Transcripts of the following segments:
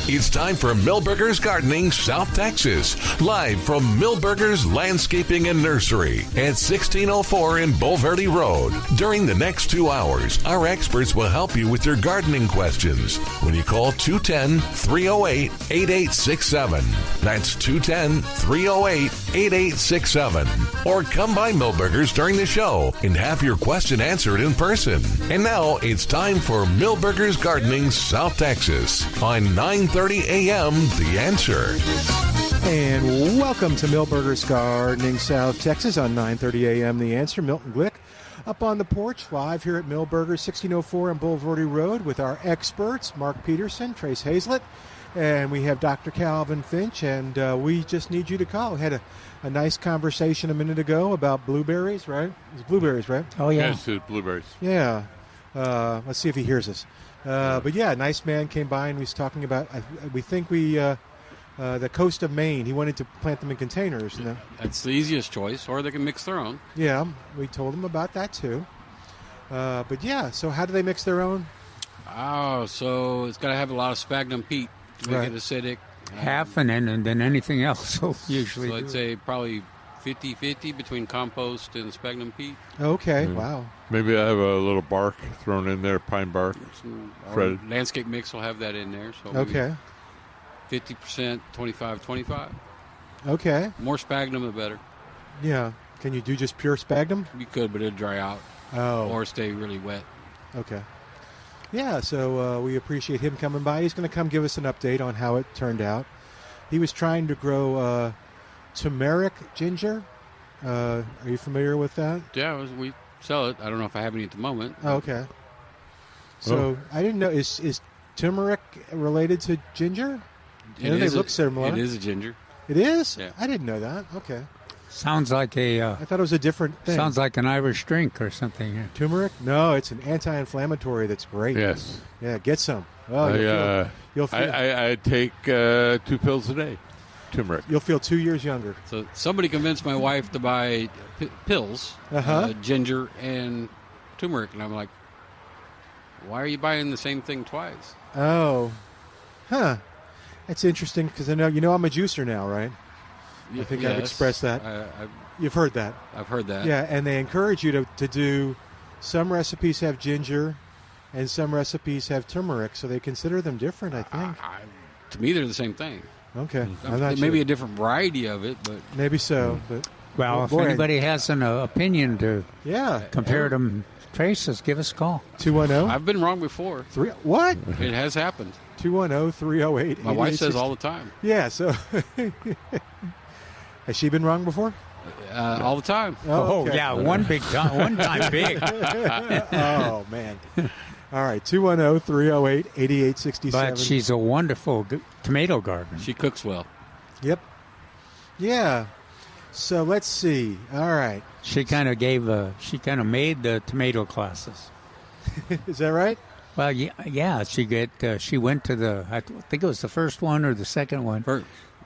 It's time for Milberger's Gardening, South Texas. Live from Milberger's Landscaping and Nursery at 1604 in Bulverde Road. During the next 2 hours, our experts will help you with your gardening questions when you call 210-308-8867. That's 210-308-8867. Or come by Milberger's during the show and have your question answered in person. And now it's time for Milberger's Gardening, South Texas on 9:30 a.m. The Answer. And welcome to Milberger's Gardening, South Texas on 9:30 a.m. The Answer. Milton Glueck up on the porch live here at Milberger's 1604 on Bulverde Road with our experts, Mark Peterson, Trace Hazlett, and we have Dr. Calvin Finch, and we just need you to call. We had a nice conversation a minute ago about blueberries, right? It's blueberries, right? Oh, yeah. Yes, it's blueberries. Yeah. Let's see if he hears us. But yeah, a nice man came by and he was talking about, we think the coast of Maine. He wanted to plant them in containers. Yeah, that's the easiest choice, or they can mix their own. Yeah, we told him about that too. But yeah, so how do they mix their own? Oh, so it's got to have a lot of sphagnum peat to make it acidic. Half and then anything else. Usually, so I'd say probably 50-50 between compost and sphagnum peat. Okay, wow. Maybe I have a little bark thrown in there, pine bark. Our landscape mix will have that in there. So okay. 50%, 25-25. Okay. More sphagnum, the better. Yeah. Can you do just pure sphagnum? You could, but it'd dry out. Oh. Or stay really wet. Okay. Yeah, so we appreciate him coming by. He's going to come give us an update on how it turned out. He was trying to grow turmeric ginger. Are you familiar with that? Yeah, we sell it. I don't know if I have any at the moment. Oh, okay. So I didn't know. Is turmeric related to ginger? They look similar. It is a ginger. It is? Yeah. I didn't know that. Okay. sounds like a. I thought it was a different thing. Sounds like an Irish drink or something. Yeah. Turmeric? No, it's an anti-inflammatory that's great. Yes. Yeah, get some. Oh, you'll feel. I take 2 pills a day. Turmeric. You'll feel 2 years younger. So somebody convinced my wife to buy pills, ginger and turmeric, and I'm like, why are you buying the same thing twice? Oh, huh. That's interesting because I know I'm a juicer now, right? I think I've expressed that. You've heard that. I've heard that. Yeah, and they encourage you to do. Some recipes have ginger, and some recipes have turmeric, so they consider them different. I think. To me, they're the same thing. Okay, maybe a different variety of it, but maybe so. But well, if anybody has an opinion to compare them traces, give us a call. 210. I've been wrong before. What? It has happened. 210-308. My wife says all the time. Yeah. So has she been wrong before? All the time. Oh, okay. Yeah, one time big. Oh man. All right, 210-308-8867. But she's a wonderful tomato gardener. She cooks well. Yep. Yeah. So let's see. All right. She kind of made the tomato classes. Is that right? Well, yeah. She went to I think it was the first one or the second one.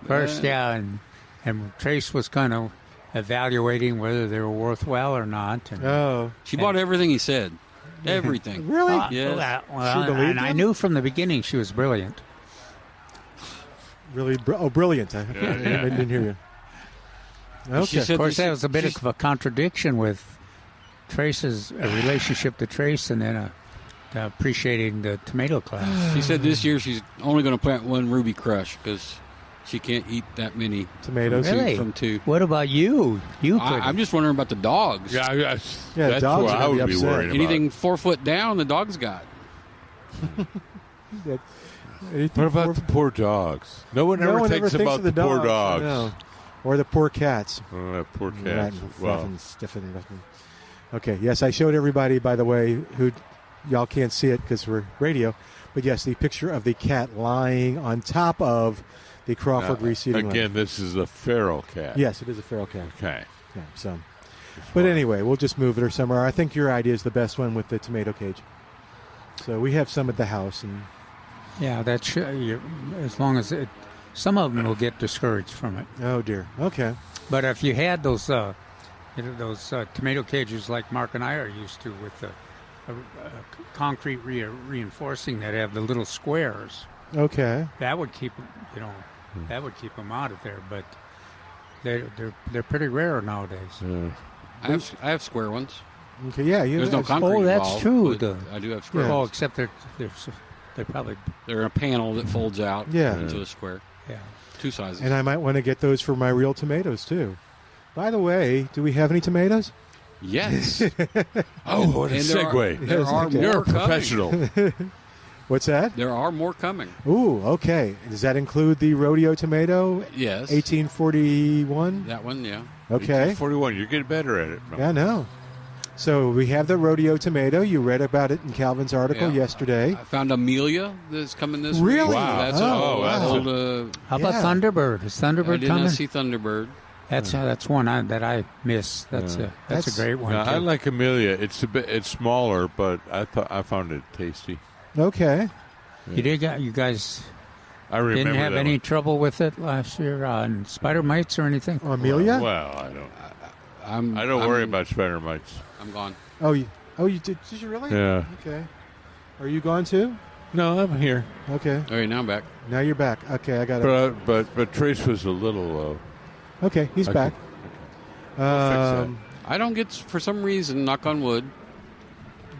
First, yeah. And Trace was kind of evaluating whether they were worthwhile or not. And, she bought everything he said. Everything. Really? Yes. She believed him? I knew from the beginning she was brilliant. Really? Brilliant. I didn't hear you. Okay. Of course, that was a bit of a contradiction with Trace's relationship to Trace and then appreciating the tomato class. She said this year she's only going to plant one Ruby Crush because she can't eat that many tomatoes from 2. What about you? I'm just wondering about the dogs. Yeah, that's dogs what I would be worried about. Anything 4 foot down, the dog's got. What about the poor dogs? No one ever thinks about the poor dogs. No. Or the poor cats. Poor cats. Okay, yes, I showed everybody, by the way, who y'all can't see it because we're radio, but yes, the picture of the cat lying on top of the Crawford reseeding line. Again, this is a feral cat. Yes, it is a feral cat. Okay. Yeah, so. But anyway, we'll just move it or somewhere. I think your idea is the best one with the tomato cage. So we have some at the house. And yeah, that's as long as some of them will get discouraged from it. Oh, dear. Okay. But if you had those tomato cages like Mark and I are used to with the concrete reinforcing that have the little squares. Okay. That would keep them out of there, but they're pretty rare nowadays. Yeah. I have square ones. Okay, yeah. There's no concrete that's involved, true. I do have square Oh, ones. except they're probably They're a panel that folds out into a square. Yeah. Two sizes. And I might want to get those for my real tomatoes, too. By the way, do we have any tomatoes? Yes. Oh, what a segue. There are more You're a coming. professional. What's that? There are more coming. Ooh, okay. Does that include the rodeo tomato? Yes. 1841? That one, yeah. Okay. 41. You're getting better at it. Yeah, I know. So we have the rodeo tomato. You read about it in Calvin's article yesterday. I found Amelia that's coming this Really? week. Wow. That's wow. an old. How about Thunderbird? Is Thunderbird I did coming? not see Thunderbird. That's one that I miss. That's a great one. Yeah, too. I like Amelia. It's smaller, but I found it tasty. Okay. You guys I remember didn't have that any one. trouble with it last year on spider mites or anything? Amelia? Well, I don't worry about spider mites. I'm gone. Oh, you did? Did you really? Yeah. Okay. Are you gone too? No, I'm here. Okay. All right, now I'm back. Now you're back. Okay, I got it. But Trace was a little. Okay, he's back. I'll fix I don't get, for some reason, knock on wood,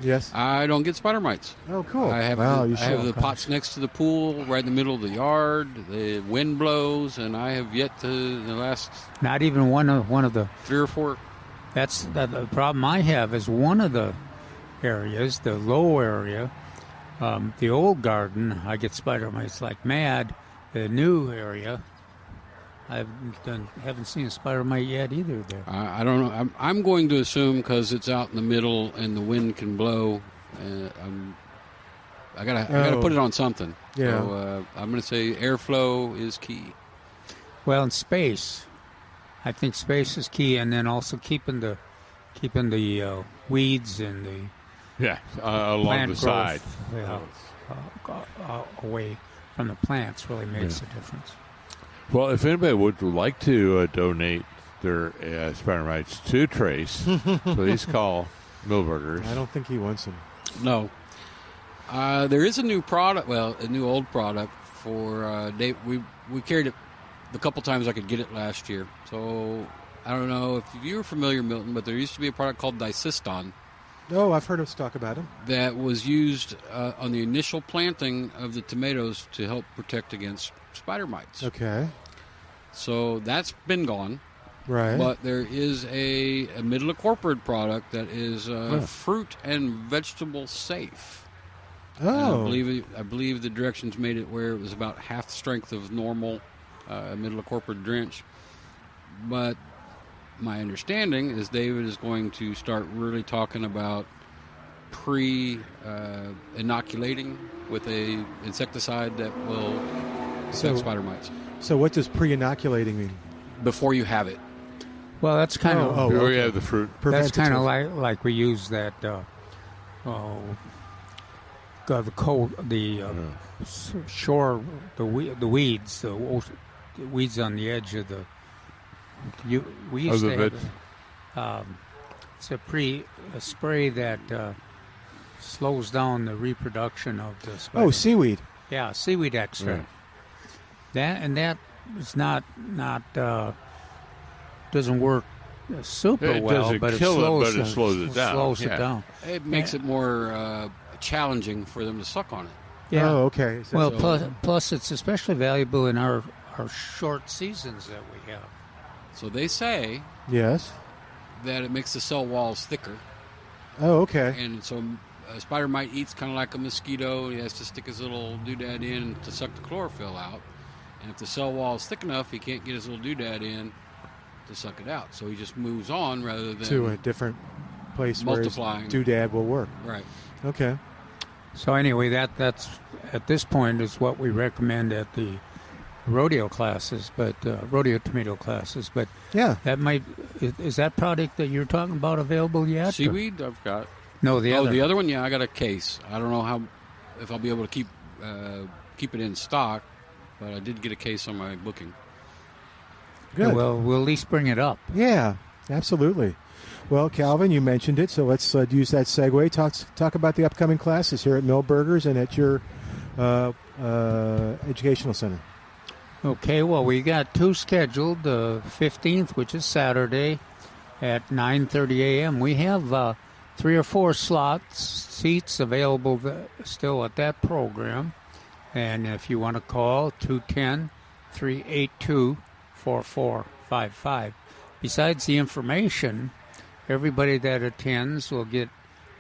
Yes. I don't get spider mites. Oh, cool. I have you I have the should. pots next to the pool, right in the middle of the yard. The wind blows, and I have yet to, in the last Not even one of the. 3 or 4. That's the problem I have is one of the areas, the low area, the old garden. I get spider mites like mad. The new area, I haven't seen a spider mite yet either there. I don't know. I'm going to assume because it's out in the middle and the wind can blow. I gotta put it on something. Yeah. So I'm going to say airflow is key. Well, in space, I think space is key, and then also keeping the weeds and the along plant the side. Away from the plants really makes a difference. Well, if anybody would like to donate their spider mites to Trace, please call Milburgers. I don't think he wants them. No. There is a new product, a new old product for Dave. We carried it the couple times I could get it last year. So I don't know if you're familiar, Milton, but there used to be a product called Dicyston Oh, I've heard us talk about him. that was used on the initial planting of the tomatoes to help protect against spider mites. Okay. So that's been gone. Right. But there is a middle of corporate product that is fruit and vegetable safe. And Oh. I believe the directions made it where it was about half the strength of normal middle of corporate drench. But my understanding is David is going to start really talking about inoculating with a insecticide that will affect spider mites So what does pre-inoculating mean? before you have it. Well, that's kind of We have the fruit. that's kind of Preventative. like we use that shore the weeds on the edge of the. We used the to veg. have it's a spray that slows down the reproduction of the spider. Oh, seaweed. Yeah, seaweed extract. That is not doesn't work super It well, doesn't but kill it it, but it slows it down. Slows Yeah. it down. It makes it more challenging for them to suck on it. Yeah. Oh, okay. So- Well, plus it's especially valuable in our short seasons that we have. So they say yes. that it makes the cell walls thicker, Oh, okay. and so a spider mite eats kind of like a mosquito. He has to stick his little doodad in to suck the chlorophyll out, and if the cell wall is thick enough, he can't get his little doodad in to suck it out. So he just moves on rather than To a different place multiplying. where his doodad will work. Right. Okay. So anyway, that's at this point is what we recommend at the rodeo classes, but rodeo tomato classes. But Yeah. that might is that product that you're talking about available yet? or- Seaweed, I've got. No, the other. The other one, yeah, I got a case. I don't know if I'll be able to keep it in stock, but I did get a case on my booking. Good. Well, we'll at least bring it up. Yeah, absolutely. Well, Calvin, you mentioned it, so let's use that segue. Talk about the upcoming classes here at Milburgers and at your Educational Center? Okay, well, we got 2 scheduled. The 15th, which is Saturday, at 9:30 a.m. We have 3 or 4 seats available still at that program. And if you want to call, 210-382-4455. Besides the information, everybody that attends will get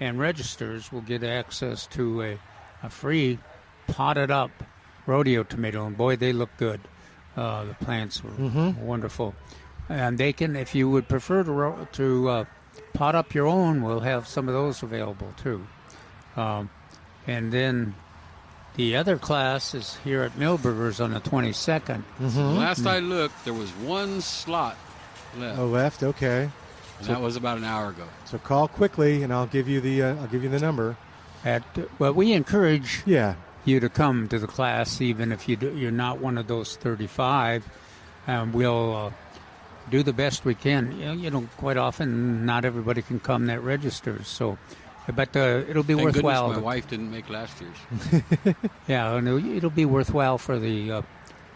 and registers will get access to a free potted up rodeo tomato. And boy, they look good. The plants were wonderful. And they can, if you would prefer to pot up your own, we'll have some of those available too. And then the other class is here at Milberger's on the 22nd. Last I looked, there was 1 slot left. Oh, left. Okay. And that was about an hour ago. So call quickly, and I'll give you the number. Well, we encourage Yeah. you to come to the class, even if you're not one of those 35. We'll do the best we can. You know, quite often not everybody can come that registers. So, but it'll be Thank worthwhile. goodness my wife didn't make last year's. Yeah, and it'll be worthwhile for the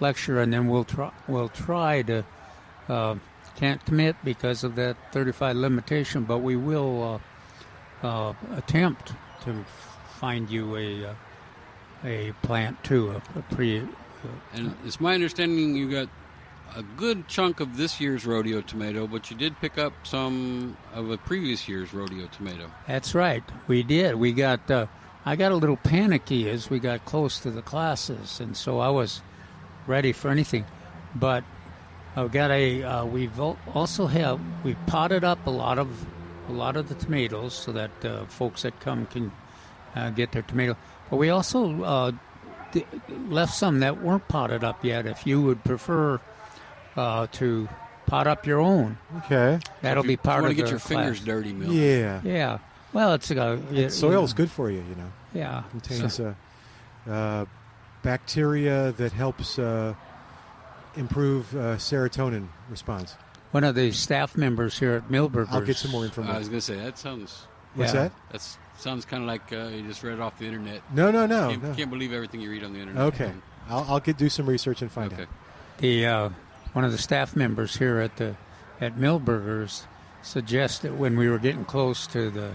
lecture, and then we'll try to. Can't commit because of that 35 limitation, but we will attempt to find you a plant too, a pre. And it's my understanding you got a good chunk of this year's rodeo tomato, but you did pick up some of a previous year's rodeo tomato. That's right, we did. We got. I got a little panicky as we got close to the classes, and so I was ready for anything, but. I've got we've potted up a lot of the tomatoes so that folks that come can get their tomato. But we also left some that weren't potted up yet. If you would prefer to pot up your own, okay, that'll be part of the class. You want to get your fingers dirty, Milton. Yeah. Well, it's soil is good for you. You know. Yeah. It contains bacteria that helps. Improve serotonin response. One of the staff members here at Milberger's. I'll get some more information. I was going to say, that sounds... What's that? That sounds kind of like you just read it off the internet. No. Can't believe everything you read on the internet. Okay. I'll do some research and find out. The one of the staff members here at Milberger's suggested when we were getting close to the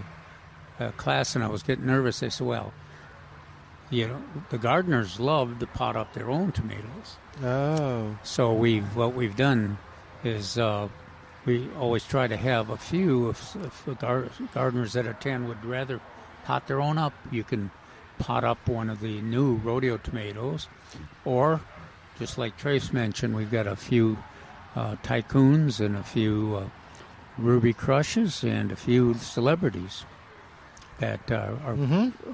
class and I was getting nervous, they said, well, you know, the gardeners love to pot up their own tomatoes. Oh. So what we've done is we always try to have a few. If the gardeners that attend would rather pot their own up, you can pot up one of the new rodeo tomatoes. Or, just like Trace mentioned, we've got a few tycoons and a few ruby crushes and a few celebrities that are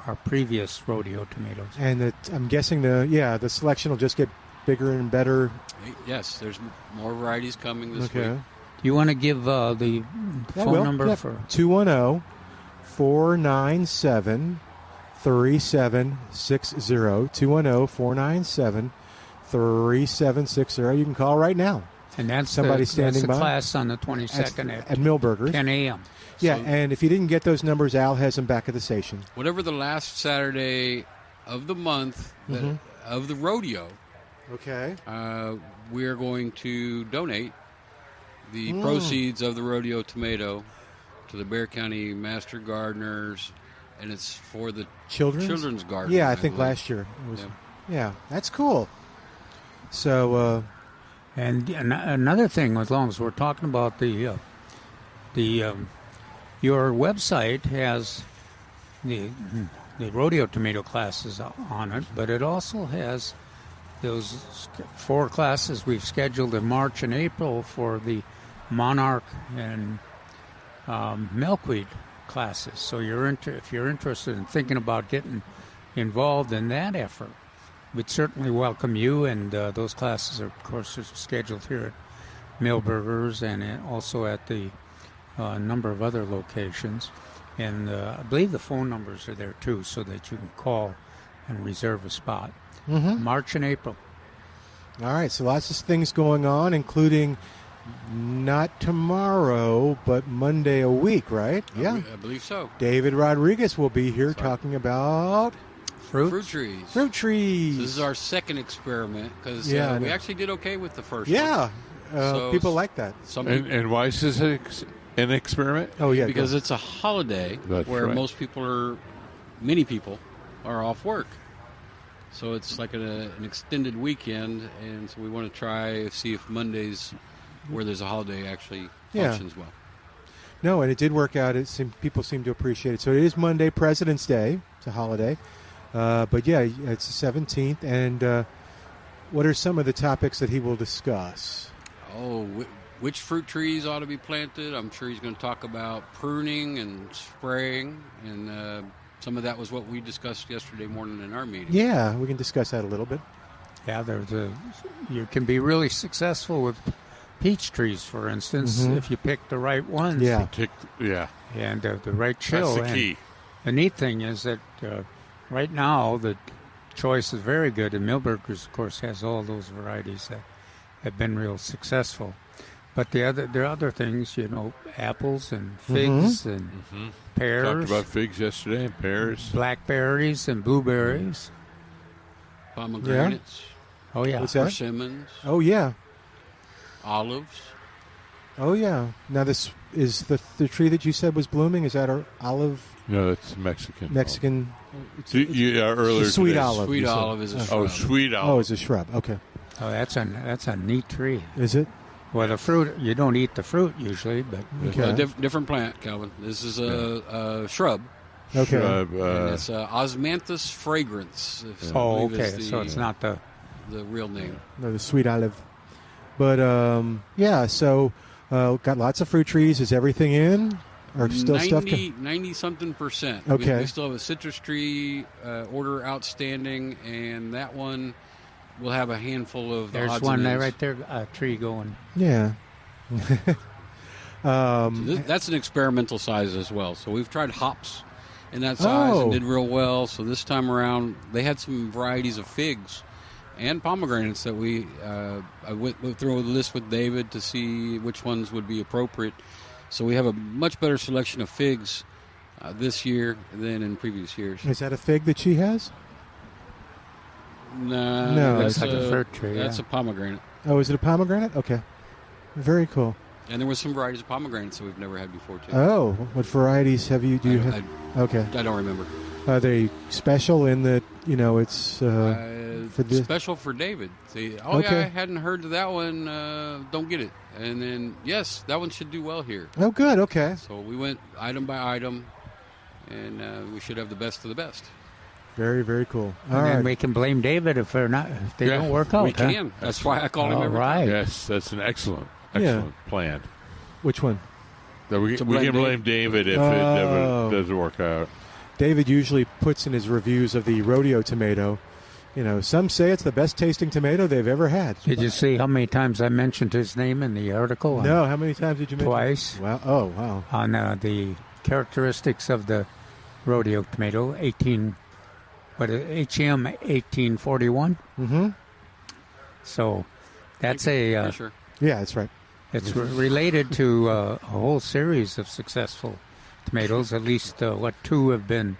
our previous rodeo tomatoes. And I'm guessing the selection will just get bigger and better. Yes, there's more varieties coming this week. Do you want to give the phone number for 210-497-3760? 210-497-3760. You can call right now. And that's somebody standing that's by. The class on the 22nd at Milberger's. 10 a.m. Yeah, and if you didn't get those numbers, Al has them back at the station. Whatever the last Saturday of the month of the rodeo, okay, we're going to donate the proceeds of the rodeo tomato to the Bexar County Master Gardeners, and it's for the children's garden. Yeah, I think last year it was. Yeah, that's cool. So, and another thing, as long as we're talking about the your website has the rodeo tomato classes on it, but it also has those 4 classes we've scheduled in March and April for the monarch and milkweed classes. So if you're interested in thinking about getting involved in that effort, we'd certainly welcome you. And those classes are, of course, scheduled here at Milberger's and also at the number of other locations. And I believe the phone numbers are there, too, so that you can call and reserve a spot. March and April. All right, so lots of things going on, including not tomorrow, but Monday a week, right? I believe so. David Rodriguez will be here talking about Fruit trees. Fruit trees. This is our second experiment because Yeah, I we know. actually did okay with the first Yeah. one. So People like that. Some people, And why is this an experiment? Oh, yeah. because it's a holiday That's where right. many people are off work. So it's like an extended weekend, and so we want to see if Mondays, where there's a holiday, actually Yeah. functions well. No, and it did work out. People seem to appreciate it. So it is Monday, President's Day. It's a holiday. But yeah, it's the 17th. And what are some of the topics that he will discuss? Oh, which fruit trees ought to be planted? I'm sure he's going to talk about pruning and spraying, and some of that was what we discussed yesterday morning in our meeting. Yeah, we can discuss that a little bit. Yeah, you can be really successful with peach trees, for instance, if you pick the right ones. Yeah. And the right chill. That's the key. And the neat thing is that right now the choice is very good, and Milberger's, of course, has all those varieties that have been real successful. But there are other things, apples and figs and pears. Talked about figs yesterday and pears. Blackberries and blueberries. Pomegranates, Oh, yeah. What's that? persimmons, Oh, yeah. olives. Oh, yeah. Now, this is the tree that you said was blooming. Is that our olive No, that's Mexican. Mexican? Earlier It's a sweet today. olive. Sweet you said. olive is a Oh, shrub. sweet Oh, olive. it's a shrub. Okay. Oh, that's a neat tree. Is it? Well, the fruit, you don't eat the fruit usually, but Okay. A different plant, Calvin. This is a shrub. Okay. Shrub, And it's Osmanthus fragrance. I oh, believe is okay. So it's not the the real name. No, the sweet olive. But, yeah, so got lots of fruit trees. Is everything in? Or still stuff? 90-something%. Okay. We still have a citrus tree order outstanding, and that one will have a handful of the there's odds one and there ends. right there, a tree going. Yeah. So that's an experimental size as well. So we've tried hops in that size and did real well. So this time around, they had some varieties of figs and pomegranates that I went through a list with David to see which ones would be appropriate. So we have a much better selection of figs this year than in previous years. Is that a fig that she has? No, it's like a fruit tree, That's yeah. a pomegranate. Oh, is it a pomegranate? Okay. Very cool. And there was some varieties of pomegranates that we've never had before too. Oh, what varieties do you have? Okay. I don't remember. Are they special in that, it's for this? Special for David. See, Okay. yeah, I hadn't heard of that one. Don't get it. And then, yes, that one should do well here. Oh, good. Okay. So we went item by item, and we should have the best of the best. Very, very cool. All And then right. we can blame David if they don't work out. We huh? can. That's why I call him All every right. Yes, that's an excellent plan. Which one? That we To can blame blame David if it Oh. never doesn't work out. David usually puts in his reviews of the rodeo tomato. Some say it's the best tasting tomato they've ever had. Did you see how many times I mentioned his name in the article? No. How many times did you mention? Twice. Wow. Oh, wow. On the characteristics of the rodeo tomato, HM 1841. Mm-hmm. So that's Yeah, sure. Yeah, that's right. it's related to a whole series of successful tomatoes. At least two have been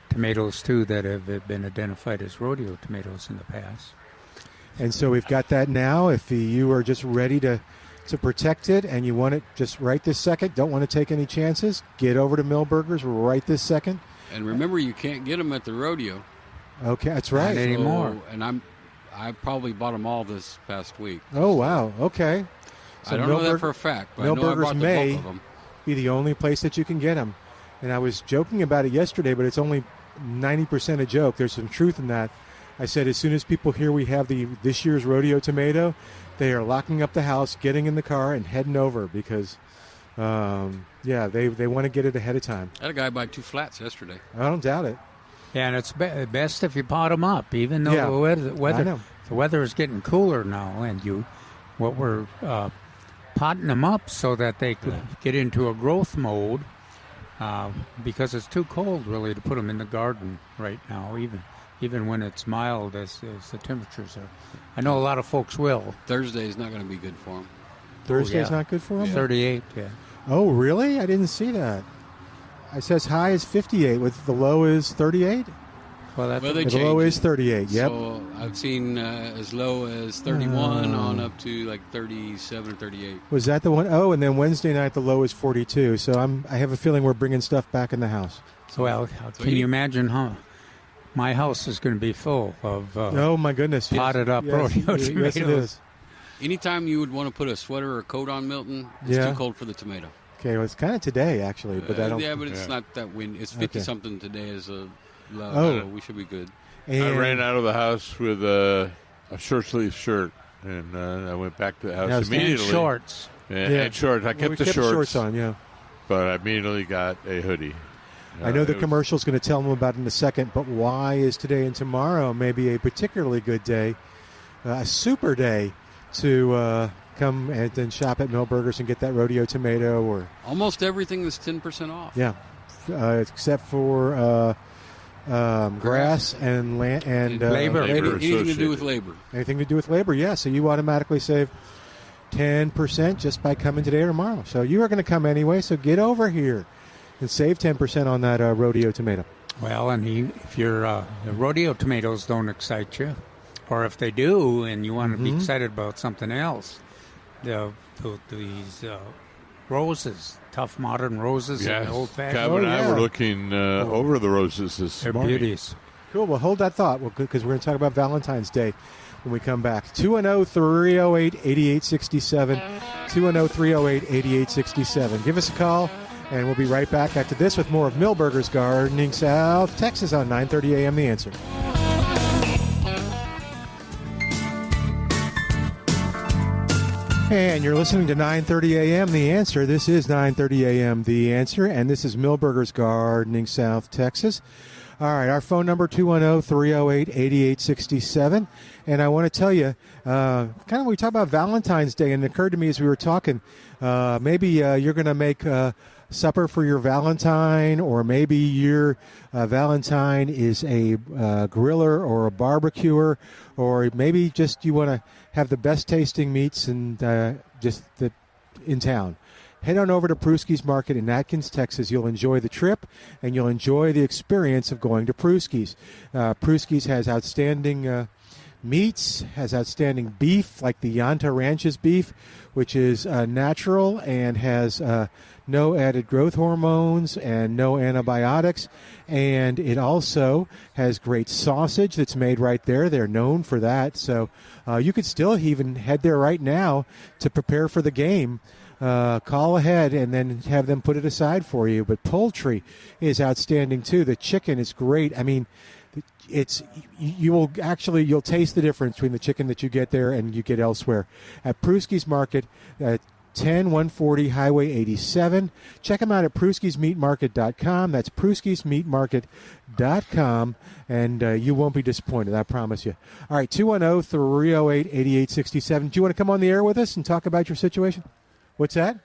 tomatoes too that have been identified as rodeo tomatoes in the past. And so we've got that now. If you are just ready to protect it and you want it just right this second, don't want to take any chances, get over to Milberger's right this second. And remember, you can't get them at the rodeo. Okay, that's right. Not anymore. And I probably bought them all this past week. Oh, wow. Okay. So I don't know that for a fact, but I know I Milberger's brought the may bulk of them. be the only place that you can get them. And I was joking about it yesterday, but it's only 90% a joke. There's some truth in that. I said as soon as people hear we have this year's rodeo tomato, they are locking up the house, getting in the car, and heading over because, they want to get it ahead of time. I had a guy buy 2 flats yesterday. I don't doubt it. Yeah, and it's best if you pot them up, even though Yeah, the I know. weather is getting cooler now, and we're potting them up so that they could get into a growth mode because it's too cold really to put them in the garden right now, even when it's mild as the temperatures are. I know a lot of folks will. Thursday's not going to be good for them. Thursday's yeah. not good for them? 38, yeah. Oh, really? I didn't see that. It says high is 58, with the low is 38. Well, they The change low it. is 38. Yep. So I've seen as low as 31 on up to like 37 or 38. Was that the one? Oh, and then Wednesday night the low is 42. So I have a feeling we're bringing stuff back in the house. Well, can you imagine how my house is going to be full of Oh my goodness! potted up rodeo tomatoes? Yes, it is. Anytime you would want to put a sweater or a coat on, Milton, it's too cold for the tomato. Okay, well, it's kind of today actually, but I don't. Yeah, but it's not that windy. It's 50 something today as a low. Oh. So we should be good. And I ran out of the house with a short sleeve shirt, and I went back to the house And immediately. And shorts. And shorts. I Well, we kept the shorts on. Yeah. but I immediately got a hoodie. I know the it was- commercial's going to tell them about it in a second, but why is today and tomorrow maybe a particularly good day, a super day to come and then shop at Millburgers and get that rodeo tomato or Almost everything is 10% off. yeah, except for grass and land and Labor. Anything to do with labor. Anything to do with labor, yeah. So you automatically save 10% just by coming today or tomorrow. So you are going to come anyway. So get over here and save 10% on that rodeo tomato. Well, and if your the rodeo tomatoes don't excite you, or if they do, and you want to be excited about something else, these roses, tough modern roses, Yes. and old fashioned. Calvin and I yeah. were looking over the roses this They're morning. beauties. Cool. Well, hold that thought because we're going to talk about Valentine's Day when we come back. 210-308-8867. 210-308-8867. Give us a call, and we'll be right back after this with more of Millburgers Gardening South Texas on 9:30 a.m. The Answer. And you're listening to 9:30 a.m. The Answer. This is 9:30 a.m. The Answer, and this is Millburgers Gardening South Texas. All right, our phone number 210-308-8867. And I want to tell you, we talk about Valentine's Day, and it occurred to me as we were talking, maybe you're going to make supper for your Valentine, or maybe your Valentine is a griller or a barbecuer, or maybe just you want to have the best tasting meats and in town. Head on over to Pruski's Market in Atkins, Texas. You'll enjoy the trip, and you'll enjoy the experience of going to Pruski's. Pruski's has outstanding meats, has outstanding beef, like the Yanta Ranch's beef, which is natural and has no added growth hormones and no antibiotics. And it also has great sausage that's made right there. They're known for that. So you could still even head there right now to prepare for the game. Call ahead and then have them put it aside for you. But poultry is outstanding too. The chicken is great. I mean, you'll taste the difference between the chicken that you get there and you get elsewhere at Pruski's Market at 10140 Highway 87. Check them out at pruskismeatmarket.com. That's pruskismeatmarket.com, and you won't be disappointed, I promise you. All right, 210-308-8867. Do you want to come on the air with us and talk about your situation? What's that?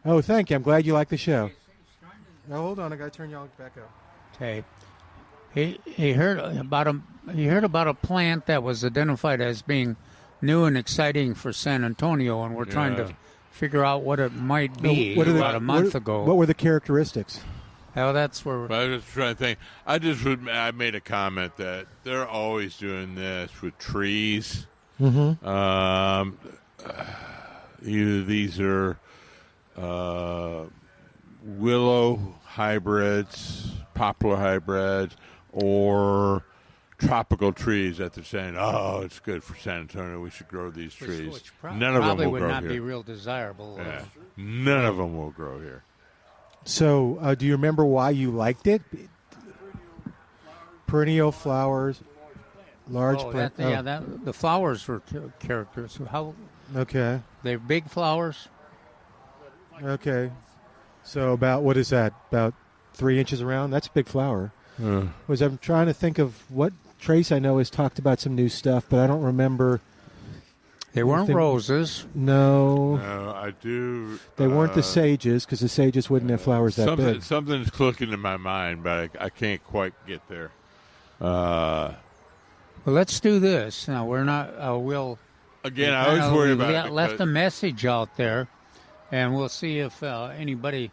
Oh, thank you. I'm glad you like the show. Now, hold on. I got to turn y'all back up. Okay. He heard about a plant that was identified as being new and exciting for San Antonio, and we're trying to figure out what it might be. A month ago. What were the characteristics? Well, that's where. I was just trying to think. I made a comment that they're always doing this with trees. Mm-hmm. Either these are willow hybrids, poplar hybrids, or tropical trees that they're saying, oh, it's good for San Antonio, we should grow these trees. None of them will would grow not here. be real desirable. Yeah. None of them will grow here. So, do you remember why you liked it? Perennial flowers, large plant. The flowers were characters. How? Okay. They're big flowers. Okay. So what is that? About 3 inches around? That's a big flower. I'm trying to think of what Trace I know has talked about some new stuff, but I don't remember. They weren't roses. No. No, I do. They weren't the sages, because the sages wouldn't have flowers that big. Something's clicking in my mind, but I can't quite get there. Well, let's do this. Now, we're not, we'll... Again, I always worry about it. Left a message out there, and we'll see if anybody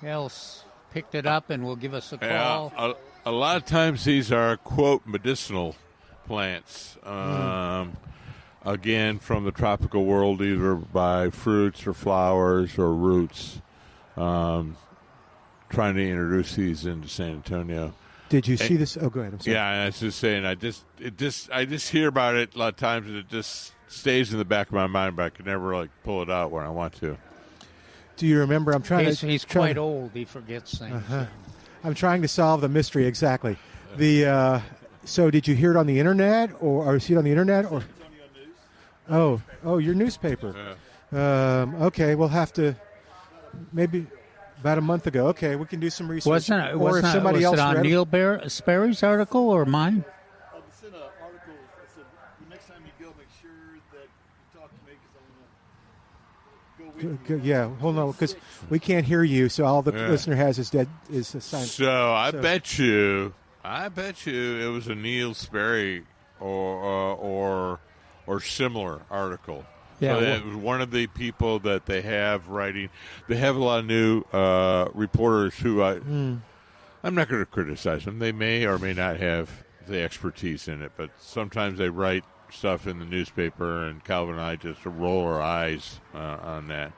else picked it up and will give us a call. Yeah, a lot of times these are, quote, medicinal plants. Again, from the tropical world, either by fruits or flowers or roots. Trying to introduce these into San Antonio. Did you see this? Oh, go ahead. I'm sorry. Yeah, I was just saying. I just hear about it a lot of times, and it just stays in the back of my mind, but I can never pull it out when I want to. Do you remember? He's quite old. He forgets things. Uh-huh. I'm trying to solve the mystery exactly. So did you hear it on the internet, or see it on the internet, or? Oh, your newspaper. Yeah. Okay, we'll have to maybe. About a month ago. Okay, we can do some research. Was it on Neil Sperry's article or mine? It's in an article. I said, next time you go, make sure that you talk to me because I want to go with you. Yeah, hold on, because we can't hear you, so all the listener has is silent. So I bet you it was a Neil Sperry or similar article. Yeah, so it was one of the people that they have writing. They have a lot of new reporters who I'm not going to criticize them. They may or may not have the expertise in it, but sometimes they write stuff in the newspaper, and Calvin and I just roll our eyes on that.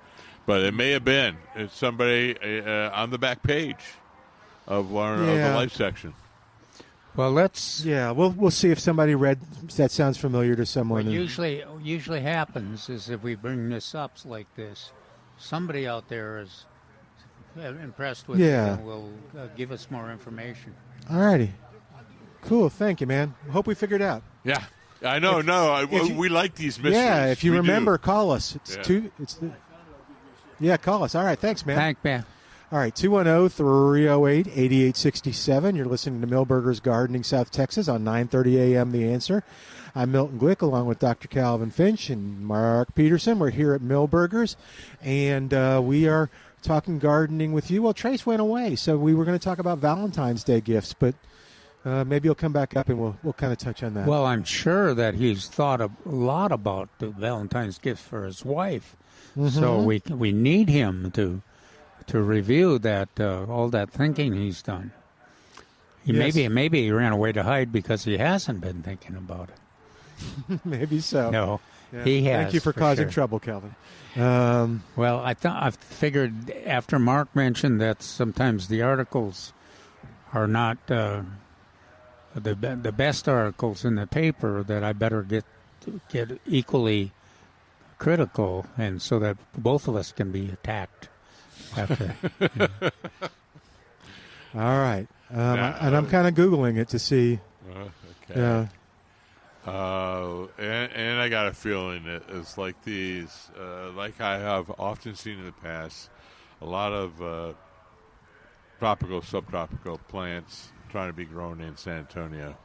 But it may have been somebody on the back page of one of the life section. Well, we'll see if somebody read that sounds familiar to someone. What usually happens is if we bring this up like this, somebody out there is impressed with it and will give us more information. All righty. Cool. Thank you, man. Hope we figured it out. Yeah. I know. We like these mysteries. Yeah, if you remember, do. Call us. Call us. All right. Thanks, man. Thanks, man. All right, 210-308-8867. You're listening to Milberger's Gardening, South Texas on 9:30 a.m. The Answer. I'm Milton Glueck along with Dr. Calvin Finch and Mark Peterson. We're here at Milberger's, and we are talking gardening with you. Well, Trace went away, so we were going to talk about Valentine's Day gifts, but maybe he'll come back up and we'll kind of touch on that. Well, I'm sure that he's thought a lot about the Valentine's gift for his wife, so we need him to review that all that thinking he's done. Maybe he ran away to hide because he hasn't been thinking about it. Maybe so. No, he has. Thank you for causing trouble, Calvin. Well, I figured after Mark mentioned that sometimes the articles are not the best articles in the paper, that I better get equally critical, and so that both of us can be attacked. After. All right. And I'm kind of Googling it to see. Okay. And I got a feeling that it's like these, like I have often seen in the past, a lot of tropical, subtropical plants trying to be grown in San Antonio.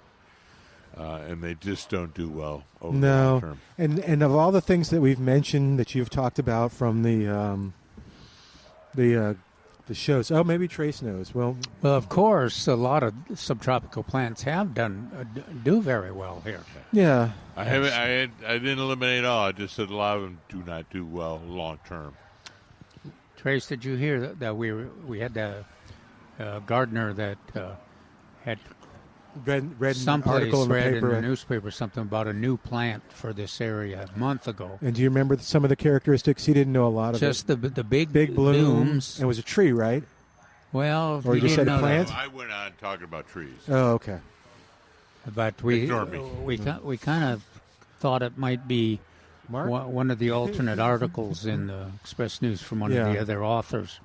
And they just don't do well over the long term. And of all the things that we've mentioned that you've talked about from the shows. Oh, maybe Trace knows. Well, of course, a lot of subtropical plants have do very well here. Yeah, I didn't eliminate all. I just said a lot of them do not do well long term. Trace, did you hear that we had a gardener that had read an article in the paper, in the newspaper, something about a new plant for this area a month ago. And do you remember some of the characteristics? He didn't know a lot of just it. Just the big blooms. And it was a tree, right? Well, or you just said a plant. No, I went on talking about trees. Oh, okay. But we kind of thought it might be one of the alternate articles in the Express News from one of the other authors.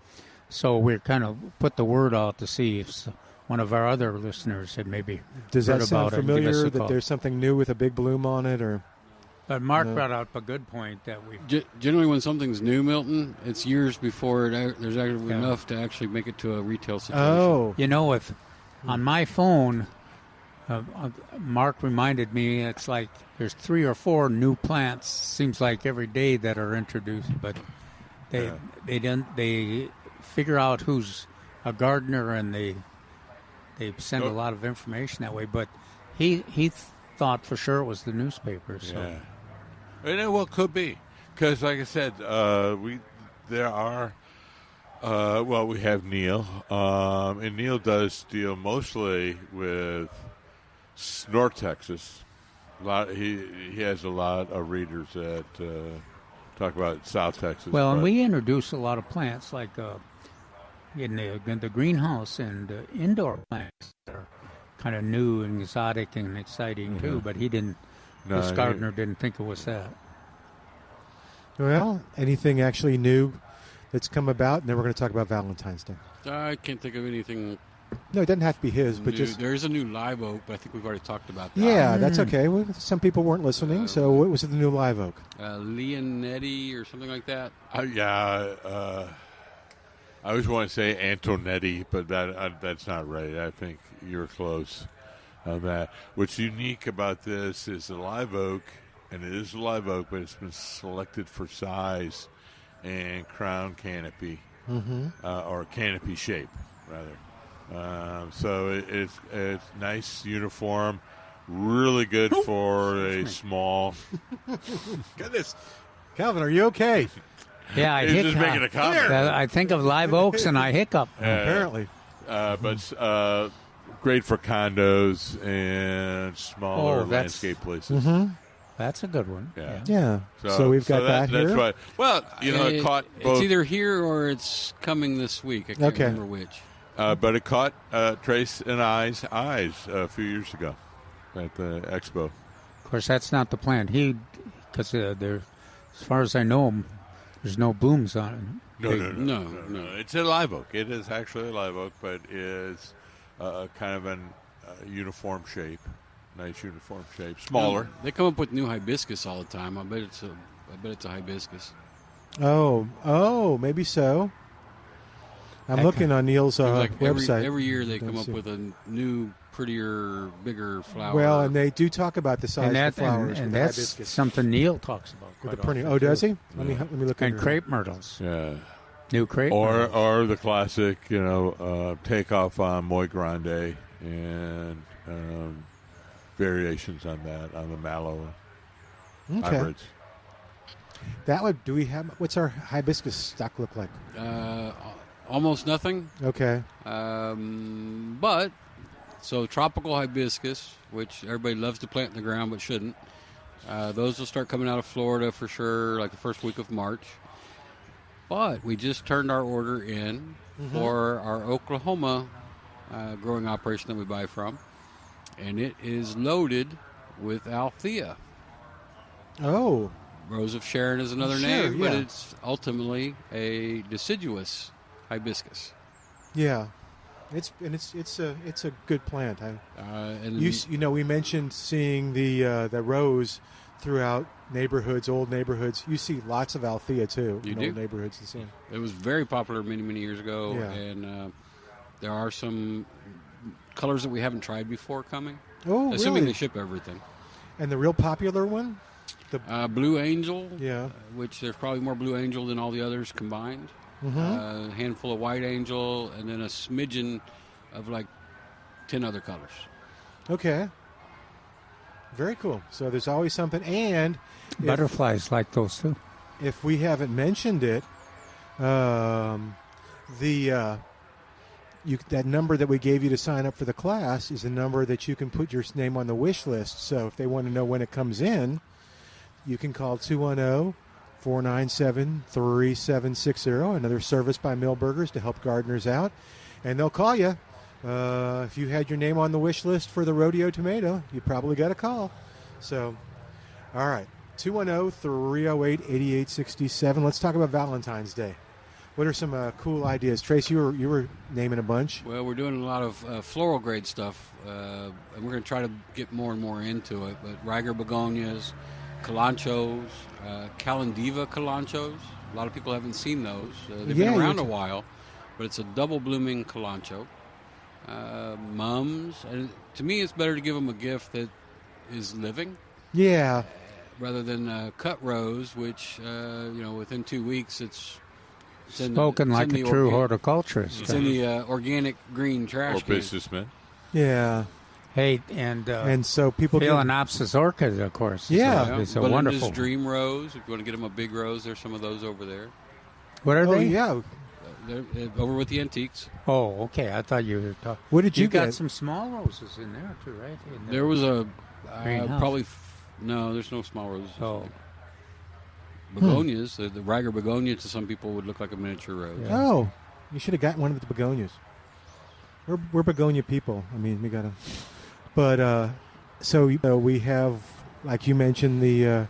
So we kind of put the word out to see if one of our other listeners had maybe Does heard that sound about familiar, it, that there's something new with a big bloom on it? Or But Mark brought up a good point that we... Generally, when something's new, Milton, it's years before there's actually enough to actually make it to a retail situation. Oh. You know, if on my phone, Mark reminded me, it's like there's 3 or 4 new plants, seems like every day, that are introduced, but they figure out who's a gardener, and they send a lot of information that way. But he thought for sure it was the newspaper. So. Yeah. And it could be, because like I said, there are Well, we have Neil, and Neil does deal mostly with North Texas. He has a lot of readers that talk about South Texas. Well, and we introduce a lot of plants like in the greenhouse and indoor plants that are kind of new and exotic and exciting too. But he didn't. This gardener didn't think it was that. Well, anything actually new that's come about? And then we're going to talk about Valentine's Day. I can't think of anything. No, it doesn't have to be his, but new. just There's a new live oak, but I think we've already talked about that. yeah, that's okay. Well, some people weren't listening, so what was it? The new live oak? Leonetti or something like that. I always want to say Antonetti, but that's not right. I think you're close on that. What's unique about this is the live oak, and it is a live oak, but it's been selected for size and crown canopy, or canopy shape, rather. So it's nice, uniform, really good for a small. Goodness, Calvin, are you okay? Yeah, I He's hiccup. just making a comment. I think of live oaks and I hiccup. Apparently. But great for condos and smaller landscape places. That's a good one. Yeah. So we've got that here. That's right. Well, it caught both. It's either here or it's coming this week. I can't remember which. But it caught Trace and I's eyes a few years ago at the expo. Of course, that's not the plant. Because as far as I know, there's no blooms on it. No. It's a live oak. It is actually a live oak, but is kind of an uniform shape. Nice uniform shape. Smaller. They come up with new hibiscus all the time. I bet it's a hibiscus. Oh, maybe so. I'm looking on Neil's website. Every year they come up with a new, prettier, bigger flower. Well, and they do talk about the size of the flowers. And that's hibiscus. something Neil talks about. With the printing. Oh, does he? Let me look. And crepe myrtles. Yeah. New crepe myrtles. Or the classic, takeoff on Moy Grande and variations on that, on the mallow hybrids. What's our hibiscus stock look like? Almost nothing. Okay. So tropical hibiscus, which everybody loves to plant in the ground but shouldn't, those will start coming out of Florida for sure, like the first week of March. But we just turned our order in for our Oklahoma growing operation that we buy from, and it is loaded with Althea. Oh. Rose of Sharon is another name, but it's ultimately a deciduous hibiscus. Yeah, it's a good plant. We mentioned seeing the rose throughout neighborhoods, old neighborhoods. You see lots of Althea too. You do? Old neighborhoods and so. It was very popular many years ago, Yeah. and there are some colors that we haven't tried before coming. Oh, assuming really? they ship everything. And the real popular one, Blue Angel. Yeah. Which there's probably more Blue Angel than all the others combined. A handful of White Angel, and then a smidgen of like 10 other colors. Okay. Very cool. So there's always something. And butterflies like those too. If we haven't mentioned it, that number that we gave you to sign up for the class is a number that you can put your name on the wish list. So if they want to know when it comes in, you can call 210-497-3760, another service by Millburgers to help gardeners out. And they'll call you. If you had your name on the wish list for the rodeo tomato, you probably got a call. So, all right, 210-308-8867. Let's talk about Valentine's Day. What are some cool ideas? Trace, you were naming a bunch. Well, we're doing a lot of floral grade stuff, and we're going to try to get more and more into it. But Riger begonias, calanchos, Calendiva calanchos. A lot of people haven't seen those. They've been around a while, but it's a double blooming calancho. Mums, and to me, it's better to give them a gift that is living. Yeah. Rather than cut rose, which within 2 weeks it's spoken like a true horticulturist. It's in the organic green trash can. Or businessman. Yeah. Hey, and so people Phalaenopsis orchid, of course. It's a wonderful dream rose. If you want to get them a big rose, there's some of those over there. What are they? Yeah. over with the antiques. Oh, okay. I thought you were talking. What did you got? get? Some small roses in there too, right? There was a greenhouse. probably no. There's no small roses. Oh, begonias. The Riger begonia to some people would look like a miniature rose. Yeah. Oh, you should have gotten one of the begonias. We're begonia people. I mean, we got to. But so we have, like you mentioned, the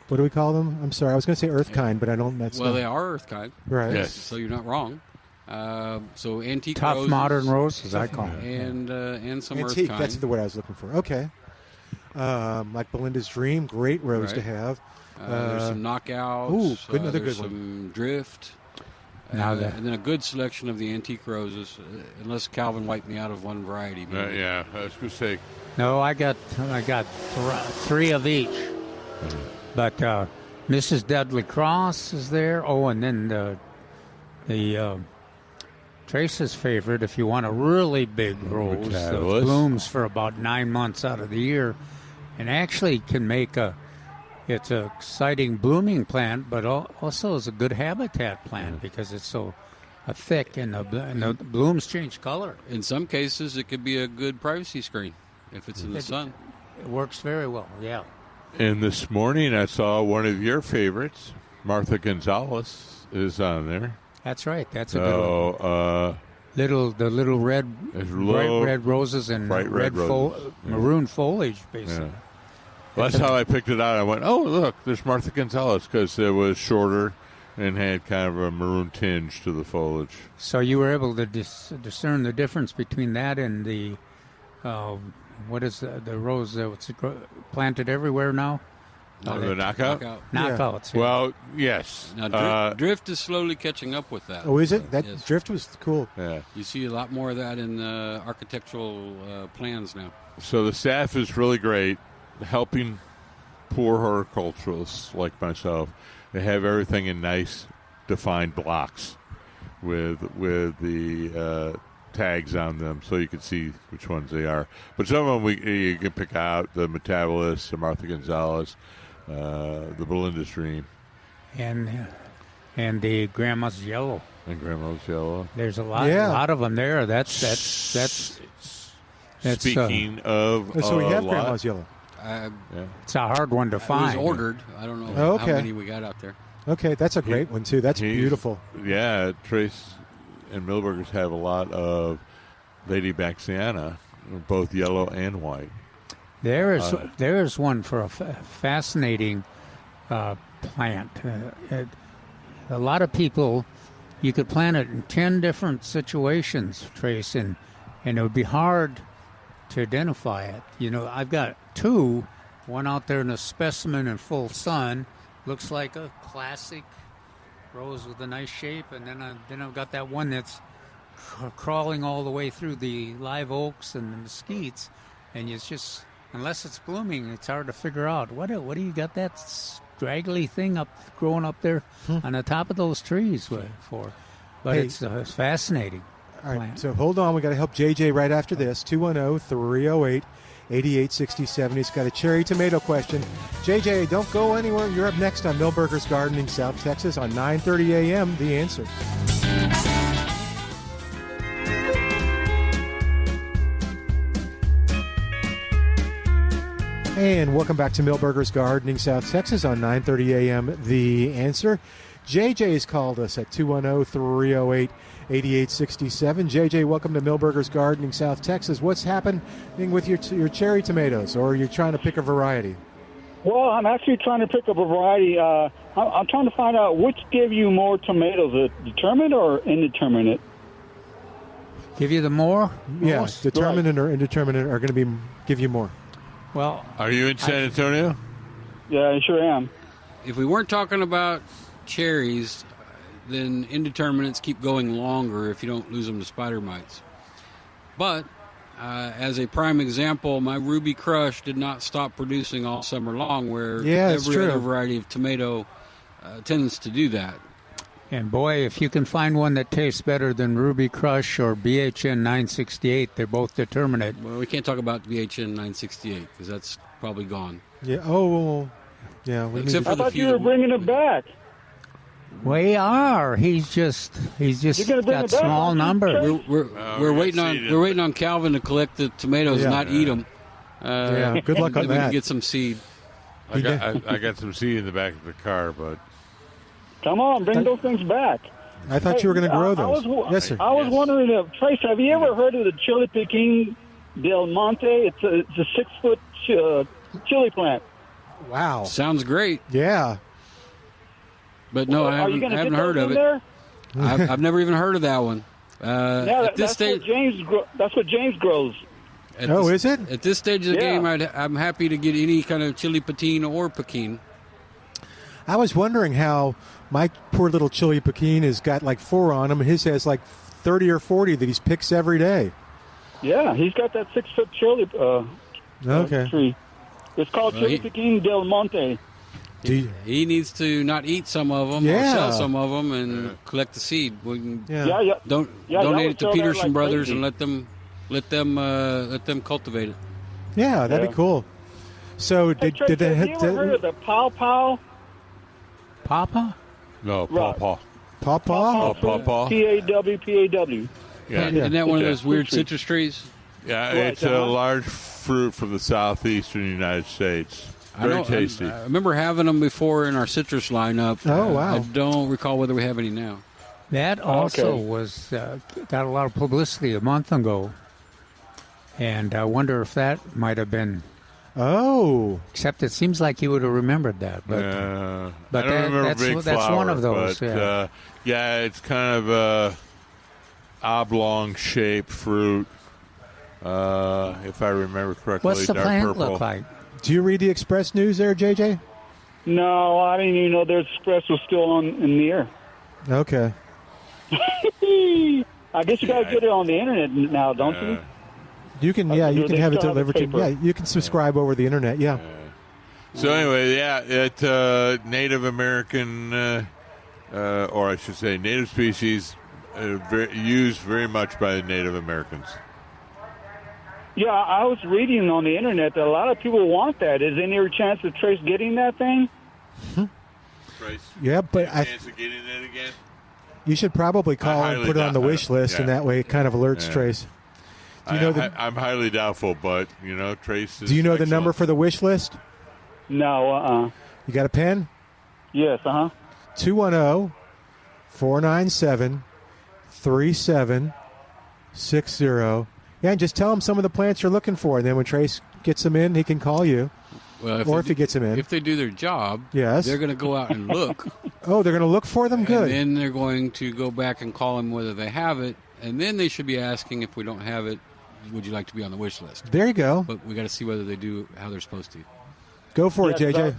what do we call them? I'm sorry, I was going to say earth kind, but I don't. That's Well, not, they are earth kind. right. Yes. So you're not wrong. So antique tough roses, modern roses, I call them. and some Antique. earth kind. That's the word I was looking for. Okay. Like Belinda's Dream, great rose to Right. have. There's some knockouts. Ooh, good, another there's good one. some drift. Now that- and then a good selection of the antique roses, unless Calvin wiped me out of one variety. maybe. Yeah, I was going to say. No, I got three of each. But Mrs. Dudley Cross is there. Oh, and then the Trace's favorite, if you want a really big rose that Metallis. blooms for about 9 months out of the year, and actually can make it's an exciting blooming plant, but also is a good habitat plant because it's so thick and the blooms change color. In some cases, it could be a good privacy screen if it's in the sun. It works very well, yeah. And this morning I saw one of your favorites, Martha Gonzalez, is on there. That's right. That's a good one. So, The little red, It's bright low- red roses and bright red roses. Yeah. maroon foliage, yeah. basically. Well, that's how I picked it out. I went, oh, look, there's Martha Gonzalez, because it was shorter and had kind of a maroon tinge to the foliage. So you were able to discern the difference between that and the, what is the rose that's planted everywhere now? The knockout? Knockouts. Well, yes. Now, drift is slowly catching up with that. Oh, is it? That Yes. drift was cool. Yeah. You see a lot more of that in architectural plans now. So the staff is really great, helping poor horticulturalists like myself. They have everything in nice, defined blocks with the tags on them, so you can see which ones they are. But some of them you can pick out: the Metallis, the Martha Gonzalez, the Belinda's Dream, And the Grandma's Yellow. and Grandma's Yellow. There's a lot of them there. That's Speaking of, So we have lot, Grandma's Yellow. it's a hard one to It was find. ordered. I don't know Oh, how okay. many we got out there. Okay, that's a great one, too. That's He's- beautiful. Yeah, Trace and Milbergers have a lot of Lady Baxiana, both yellow and white. There is one for a fascinating plant. A lot of people, you could plant it in 10 different situations, Trace, and it would be hard to identify it. You know, I've got two, one out there in a specimen in full sun, looks like a classic rose with a nice shape, and then I've got that one that's crawling all the way through the live oaks and the mesquites, and it's just, unless it's blooming, it's hard to figure out what do you got that straggly thing growing up there on the top of those trees for. But Hey. it's fascinating. All right, plant. so hold on. We got to help JJ right after this. 210-308-8867. He's got a cherry tomato question. JJ, don't go anywhere. You're up next on Milberger's Gardening, South Texas on 9:30 a.m. The Answer. And welcome back to Milberger's Gardening, South Texas on 9:30 a.m. The Answer. JJ's called us at 210-308-8867. JJ, welcome to Milberger's Gardening, South Texas. What's happening with your cherry tomatoes, or are you trying to pick a variety? Well, I'm actually trying to pick up a variety. I'm trying to find out which give you more tomatoes, determinate or indeterminate? Give you the more? Yeah, Most? determinate or indeterminate are going to give you more. Well, Are you in San Antonio? Yeah, I sure am. If we weren't talking about cherries, then indeterminates keep going longer if you don't lose them to spider mites. But as a prime example, my Ruby Crush did not stop producing all summer long, where it's every true. other variety of tomato tends to do that. and boy, if you can find one that tastes better than Ruby Crush or BHN 968, they're both determinate. Well, we can't talk about VHN 968 because that's probably gone. Yeah. Oh, yeah. We Except need I to- for the thought few you were that bringing it back. We are. He's just got small numbers. We're waiting on Calvin to collect the tomatoes and not eat them. Good luck on we that. can get some seed. I got some seed in the back of the car, but Come on, bring those things back. I thought you were going to grow those. Yes, sir. I was wondering, Trace, have you ever heard of the Chili Pekin del Monte? It's a 6-foot chili plant. Wow. Sounds great. Yeah. But no, I haven't heard of it. I've never even heard of that one. At this stage, that's what James grows. Is it? At this stage of the game, I'm happy to get any kind of chili Pekin or Pekin. I was wondering how my poor little chili Pekin has got like 4 on him. His has like 30 or 40 that he picks every day. Yeah, he's got that 6-foot chili tree. It's called Chili Pekin del Monte. He needs to not eat some of them or sell some of them and collect the seed. We can donate it to Peterson Brothers and let them cultivate it. Yeah, that'd be cool. So Trace, have you ever heard of the Paw? Papa? no, Pawpaw. Pawpaw? Pawpaw. Paw. Yeah. Isn't that one of those weird citrus trees? Yeah, it's a large fruit from the southeastern United States. Very tasty. I remember having them before in our citrus lineup. Oh, wow. I don't recall whether we have any now. That also was got a lot of publicity a month ago. And I wonder if that might have been... Oh. Except it seems like you would have remembered that. But, I don't remember Big Flower. That's one of those, but, it's kind of a oblong-shaped fruit, if I remember correctly. What's the dark plant purple. look like? Do you read the Express News there, JJ? No, I didn't even know the Express was still in the air. Okay. I guess you guys get it on the internet now, don't you? You can, you can have it delivered to you. Yeah, you can subscribe over the internet, So anyway, it Native American, or I should say native species, used very much by Native Americans. Yeah, I was reading on the internet that a lot of people want that. Is any chance of Trace getting that thing? Trace? Yeah, but chance of getting it again? You should probably call and put it on the wish list, and that way it kind of alerts Trace. Do you know I'm highly doubtful, but, Trace is Do you know excellent. the number for the wish list? No, You got a pen? Yes, 210-497-3760. Yeah, and just tell him some of the plants you're looking for, and then when Trace gets them in, he can call you. Well, if he gets them in. If they do their job, yes, they're going to go out and look. Oh, they're going to look for them? Good. And then they're going to go back and call them whether they have it, and then they should be asking if we don't have it, would you like to be on the wish list? There you go. But we got to see whether they do how they're supposed to. Go for it, JJ.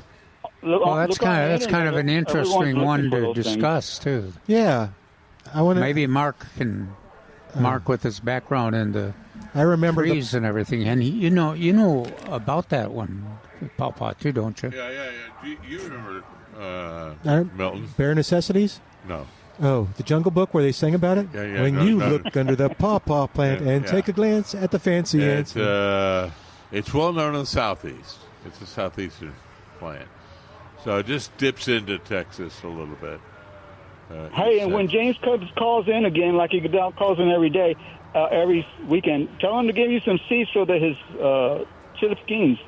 Well, that's kind of an interesting one to discuss too. Yeah, maybe Mark with his background in the trees and everything, and you know about that one, Pawpaw too, don't you? Yeah. You remember Milton? Bare Necessities? No. Oh, the Jungle Book where they sang about it? Yeah. When you look under the pawpaw plant and take a glance at the fancy ants. It's well known in the southeast. It's a southeastern plant. So it just dips into Texas a little bit. Hey, and when James calls in again, like he calls in every day, every weekend, tell him to give you some seeds so that his chili Pekins.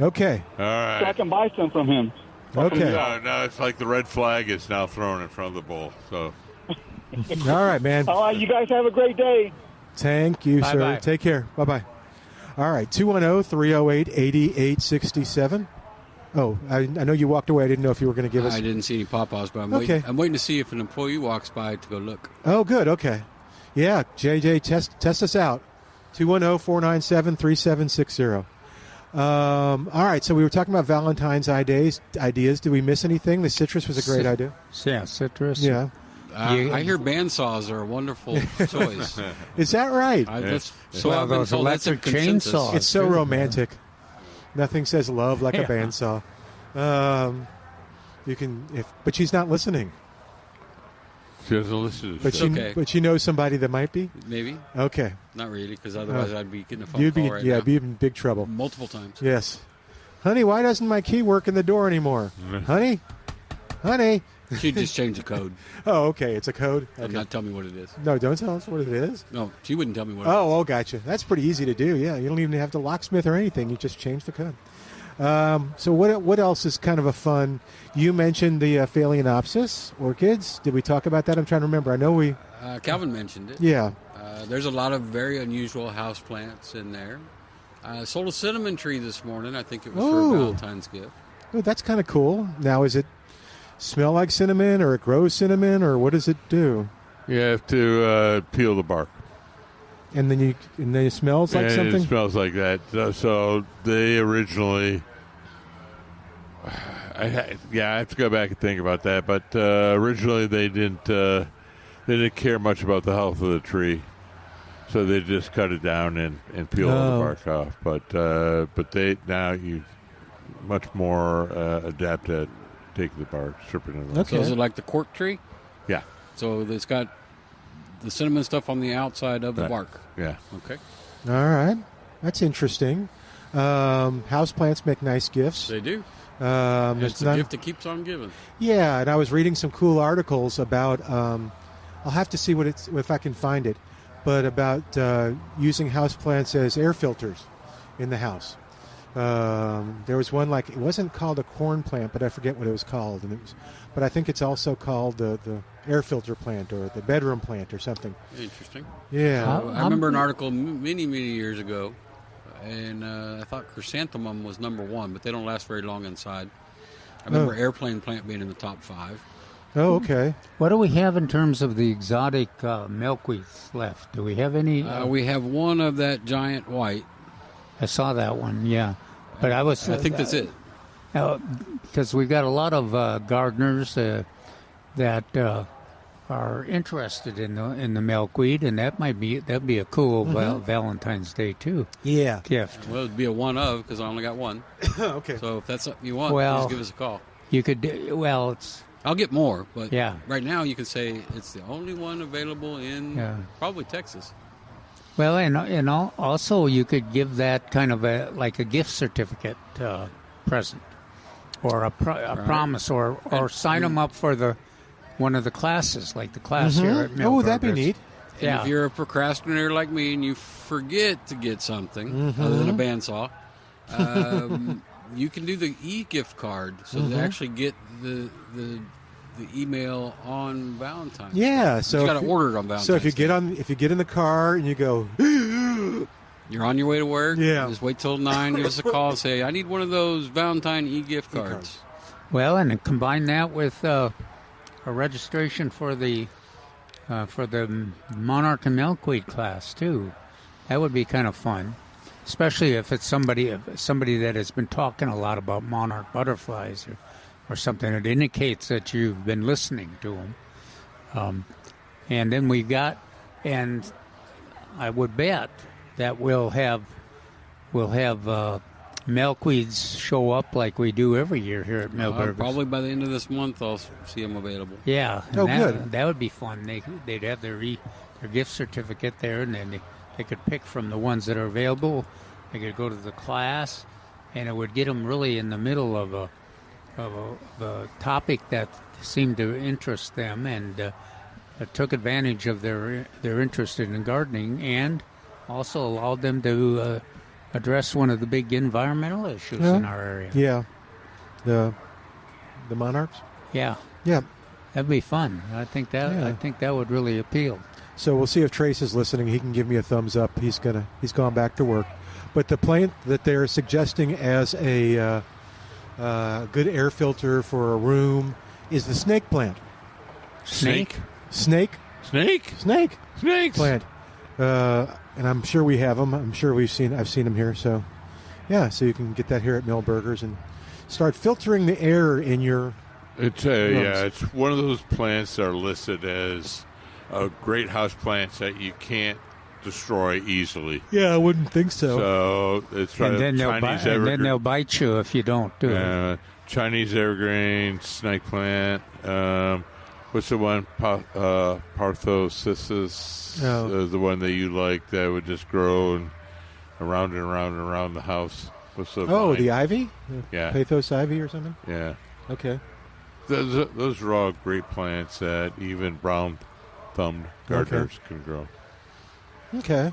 Okay. All right. So I can buy some from him. Okay. No, it's like the red flag is now thrown in front of the bull. So. All right, man. All right, you guys have a great day. Thank you, sir. Bye-bye. Take care. Bye-bye. All right, 210-308-8867. Oh, I know you walked away. I didn't know if you were going to give us... I didn't see any pawpaws, but I'm waiting to see if an employee walks by to go look. Oh, good. Okay. Yeah, JJ, test us out. 210-497-3760. All right, so we were talking about Valentine's ideas. Did we miss anything? The citrus was a great idea. Yeah, citrus. Yeah. I hear bandsaws are a wonderful choice. Is that right? That's those electric chainsaws. It's so romantic. Nothing says love like a bandsaw. But she's not listening. She doesn't listen to But she knows somebody that might be? Maybe. Okay. Not really, because otherwise I'd be getting a phone call right now. Yeah, you'd be in big trouble. Multiple times. Yes. Honey, why doesn't my key work in the door anymore? Honey? She just changed the code Oh, okay. It's a code. and Okay. not tell me what it is. No, don't tell us what it is. No, she wouldn't tell me what it is. Oh, gotcha. That's pretty easy to do. Yeah, you don't even have to locksmith or anything. You just change the code. So what else is kind of a fun? You mentioned the Phalaenopsis orchids. Did we talk about that? I'm trying to remember. I know we. Calvin mentioned it. Yeah. There's a lot of very unusual house plants in there. Sold a cinnamon tree this morning. I think it was for a Valentine's gift. Oh, that's kind of cool. Now, is it smell like cinnamon, or it grows cinnamon, or what does it do? You have to peel the bark. And then it smells like and something. It smells like that. So they originally, I have to go back and think about that. But originally they didn't care much about the health of the tree, so they just cut it down and peel all the bark off. But they now you much more adept at taking the bark, stripping it off. So is it like the cork tree? Yeah. So it's got the cinnamon stuff on the outside of the bark. Yeah. Okay. All right, that's interesting. Houseplants make nice gifts. They do. There's It's a gift that keeps on giving. Yeah, and I was reading some cool articles about. I'll have to see if I can find it, but about using houseplants as air filters in the house. There was one it wasn't called a corn plant, but I forget what it was called, but I think it's also called the air filter plant or the bedroom plant or something. Interesting. Yeah, I remember an article many years ago, and I thought chrysanthemum was number one, but they don't last very long inside. I remember airplane plant being in the top 5. Oh, okay. What do we have in terms of the exotic milkweeds left? Do we have any? We have one of that giant white. I saw that one, yeah. But I think that's it. Because we've got a lot of gardeners that are interested in the milkweed, and that'd be a cool Valentine's Day too. Yeah, gift. Well, it'd be a one of because I only got one. Okay. So if that's something you want, please give us a call. You could. It's. I'll get more, but yeah. Right now you can say it's the only one available in probably Texas. Well, and also you could give that kind of a gift certificate present, or a promise, or sign them up for one of the classes, like the class here at Milton. Oh, that'd be neat. And if you're a procrastinator like me and you forget to get something other than a bandsaw, you can do the e-gift card, so they actually get the email on Valentine's. Yeah, so you got to order it on Valentine's. So if you get in the car and you go, you're on your way to work. Yeah, just wait till 9. Give us a call. Say I need one of those Valentine e-gift cards. Well, and combine that with a registration for the Monarch and Milkweed class too. That would be kind of fun, especially if it's somebody that has been talking a lot about monarch butterflies or something. It indicates that you've been listening to them. And then we've got, and I would bet that we'll have milkweeds show up like we do every year here at Milburgers. Probably by the end of this month, I'll see them available. Yeah. Good. That would be fun. They'd have their gift certificate there, and then they could pick from the ones that are available. They could go to the class, and it would get them really in the middle of a topic that seemed to interest them, and took advantage of their interest in gardening, and also allowed them to address one of the big environmental issues in our area. Yeah, the monarchs. Yeah, that'd be fun. I think that would really appeal. So we'll see if Trace is listening. He can give me a thumbs up. He's gone back to work. But the plant that they're suggesting as a good air filter for a room is the snake plant. Snake plant. And I'm sure we have them. I'm sure I've seen them here. So, yeah. So you can get that here at Milburgers and start filtering the air in your. It's one of those plants that are listed as great house plants that you can't destroy easily. Yeah, I wouldn't think so. So it's and then they'll bite you if you don't do it. Chinese evergreen, snake plant. What's the one? Parthocissus. The one that you like that would just grow and around the house. What's the vine? The ivy? Yeah. Pathos ivy or something? Yeah. Okay. Those are all great plants that even brown-thumbed gardeners can grow. Okay.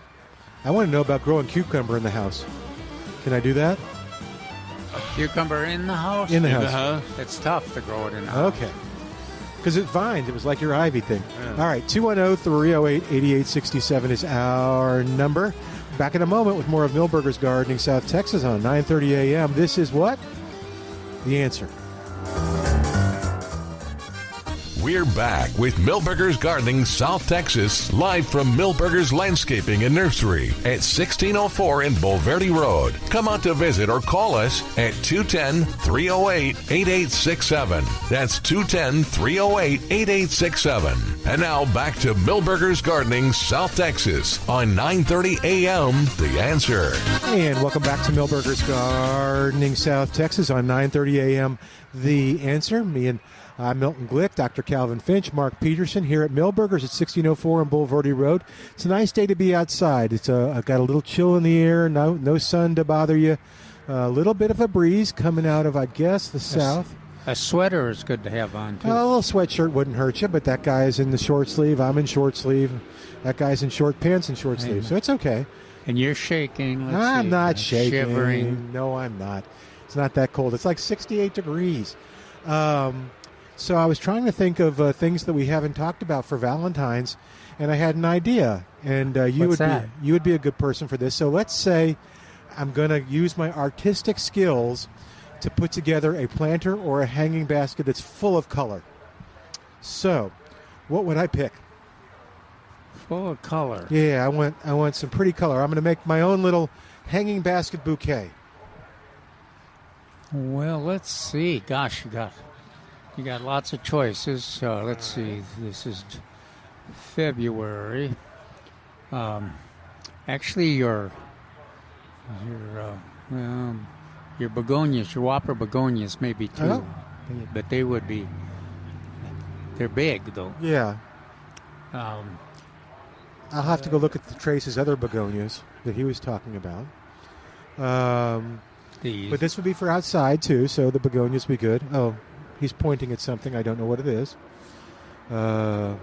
I want to know about growing cucumber in the house. Can I do that? A cucumber in the house? In the house. It's tough to grow it in the house. Okay. Because it vines. It was like your ivy thing. Yeah. All right. 210-308-8867 is our number. Back in a moment with more of Milberger's Gardening South Texas on 9:30 a.m. This is what? The Answer. We're back with Milberger's Gardening South Texas, live from Milberger's Landscaping and Nursery at 1604 in Bulverde Road. Come out to visit or call us at 210-308-8867. That's 210-308-8867. And now back to Milberger's Gardening South Texas on 9:30 a.m. The Answer. And welcome back to Milberger's Gardening South Texas on 9:30 a.m. The Answer. Me and Milton Glueck, Dr. Calvin Finch, Mark Peterson here at Milberger's at 1604 on Bulverde Road. It's a nice day to be outside. It's got a little chill in the air, no sun to bother you. A little bit of a breeze coming out of, I guess, the south. A sweater is good to have on, too. A little sweatshirt wouldn't hurt you, but that guy's in the short sleeve. I'm in short sleeve. That guy's in short pants and short sleeve, so it's okay. And you're shaking. I'm not shaking. Shivering. No, I'm not. It's not that cold. It's like 68 degrees. So I was trying to think of things that we haven't talked about for Valentine's, and I had an idea. And you would be a good person for this. So let's say I'm going to use my artistic skills to put together a planter or a hanging basket that's full of color. So, what would I pick? Full of color. Yeah, I want some pretty color. I'm going to make my own little hanging basket bouquet. Well, let's see. Gosh, you got lots of choices. Let's see. This is February. Actually, your begonias, your whopper begonias, maybe too, but they're big though. Yeah. I'll have to go look at Trace's other begonias that he was talking about. But this would be for outside too, so the begonias would be good. Oh. He's pointing at something. I don't know what it is. Mark's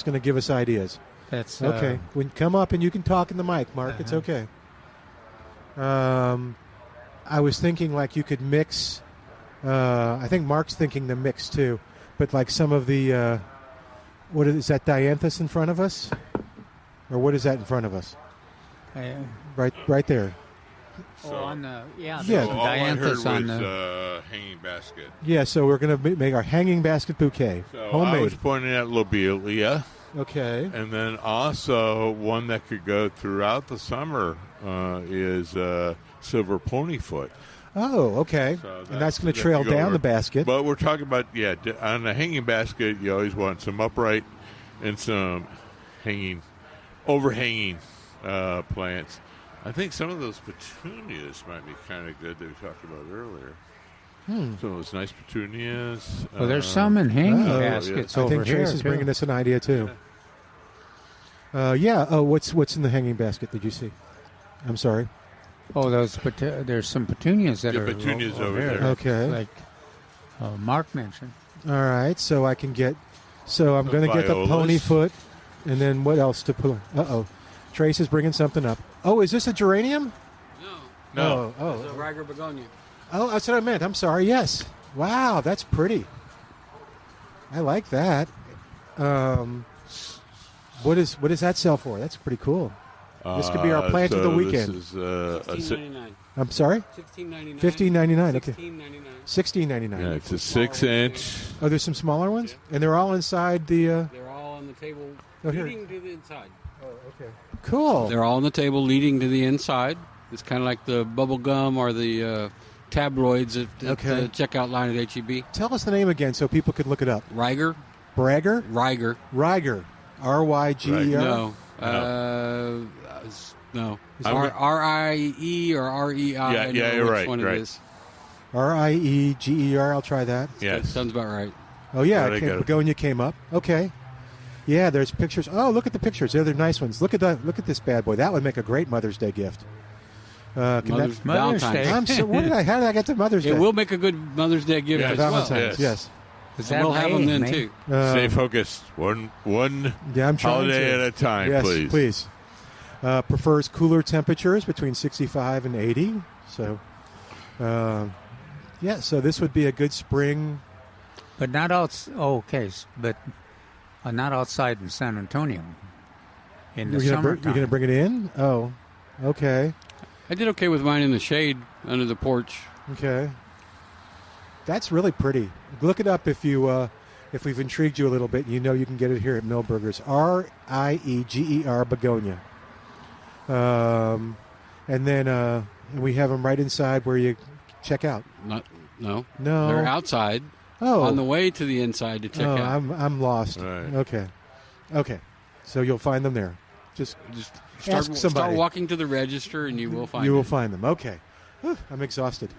going to give us ideas. That's okay. Come up and you can talk in the mic, Mark. It's okay. I was thinking like you could mix. I think Mark's thinking the mix too, but like some of the. What is that? Dianthus in front of us, or what is that in front of us? Right there. So, on the all I heard dianthus was on the hanging basket. Yeah, so we're going to make our hanging basket bouquet. So homemade. I was pointing at lobelia. Okay. And then also one that could go throughout the summer is silver ponyfoot. Oh, okay. So and that's going to trail down the basket. But we're talking about, on the hanging basket, you always want some upright and some overhanging plants. I think some of those petunias might be kind of good that we talked about earlier. Some of those nice petunias. Well, there's some in hanging baskets over here. I think Trace is bringing us an idea, too. What's in the hanging basket? Did you see? I'm sorry. Oh, there's some petunias that are petunias over there. Okay. Like Mark mentioned. All right, so I can get... So I'm going to get the ponyfoot, and then what else to put... Uh-oh. Trace is bringing something up. Oh, is this a geranium? No. Oh. It's a Riger begonia. Oh, that's what I meant. I'm sorry. Yes. Wow, that's pretty. I like that. What does that sell for? That's pretty cool. This could be our plant of the weekend. This is $16.99. I'm sorry? $15.99. $15.99. Okay. $16.99. $16.99. Yeah, it's a 6-inch. Oh, there's some smaller ones, and they're all inside the. They're all on the table here. leading to the inside. Oh, okay. Cool. They're all on the table leading to the inside. It's kind of like the bubble gum or the tabloids at the checkout line at HEB. Tell us the name again so people could look it up. Riger. Bragger? Riger. Riger. R-Y-G-E-R? No. No. It's R-I-E or R-E-I. Yeah, you're right. Which one it is. R-I-E-G-E-R. I'll try that. That sounds about right. Oh, yeah. Begonia came up. Okay. Yeah, there's pictures. Oh, look at the pictures. They're nice ones. Look at this bad boy. That would make a great Mother's Day gift. Mother's Valentine's. How did I get to Mother's Day? It will make a good Mother's Day gift as well. Valentine's, yes. We'll have them then, too. Stay focused. One holiday at a time, yes, please. Prefers cooler temperatures between 65 and 80. So, so this would be a good spring. But not not outside in San Antonio in the summertime. You're going to bring it in? Oh, okay. I did okay with mine in the shade under the porch. Okay. That's really pretty. Look it up if we've intrigued you a little bit. You know you can get it here at Millburgers. Rieger begonia. And then we have them right inside where you check out. No. They're outside. Oh. On the way to the inside to check out. I'm lost. Right. Okay. So you'll find them there. Just ask somebody. Start walking to the register, and you will find them. You will find them. Okay. Whew, I'm exhausted.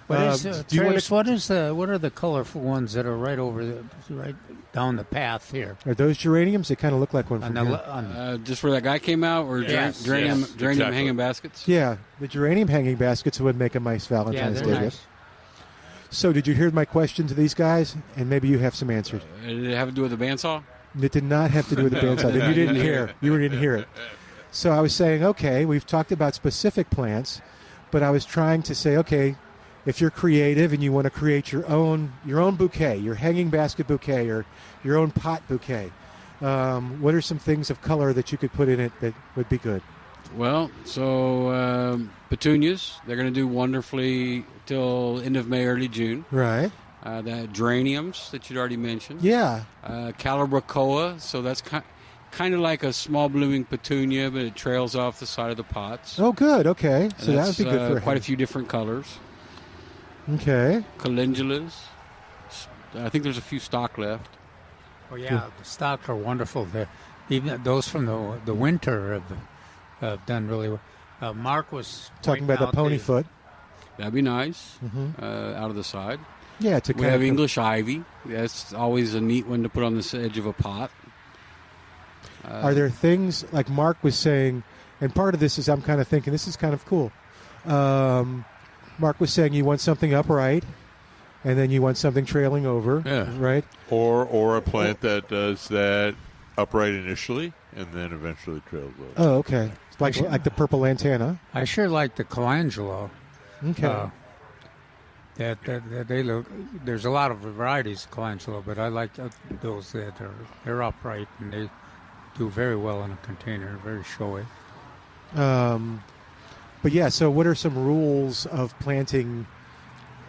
What are the colorful ones that are right down the path here? Are those geraniums? They kind of look like one from here. Just where that guy came out, or geranium hanging baskets? Yeah, the geranium hanging baskets would make a nice Valentine's Day gift. So did you hear my question to these guys? And maybe you have some answers. Did it have to do with the bandsaw? It did not have to do with the bandsaw. You didn't hear. You didn't hear it. So I was saying, okay, we've talked about specific plants, but I was trying to say, okay, if you're creative and you want to create your own bouquet, your hanging basket bouquet or your own pot bouquet, what are some things of color that you could put in it that would be good? Well, so petunias, they're going to do wonderfully till end of May, early June. Right. The geraniums that you'd already mentioned. Yeah. Calibrachoa, so that's kind of like a small blooming petunia, but it trails off the side of the pots. Oh, good. Okay. So that would be good for quite a few different colors. Okay. Calendulas. I think there's a few stock left. Oh, yeah. The stock are wonderful. Even those from the winter have done really well. Mark was talking about the ponyfoot. That'd be nice. Out of the side. Yeah, we have English ivy. That's always a neat one to put on the edge of a pot. Are there things like Mark was saying, and part of this is I'm kind of thinking this is kind of cool. Mark was saying you want something upright, and then you want something trailing over, right? Or a plant that does that upright initially and then eventually trails over. Oh, okay. Like the purple lantana. I sure like the calendula. Okay. That they look. There's a lot of varieties of calendula, but I like those that they're upright and they do very well in a container. Very showy. But yeah, so what are some rules of planting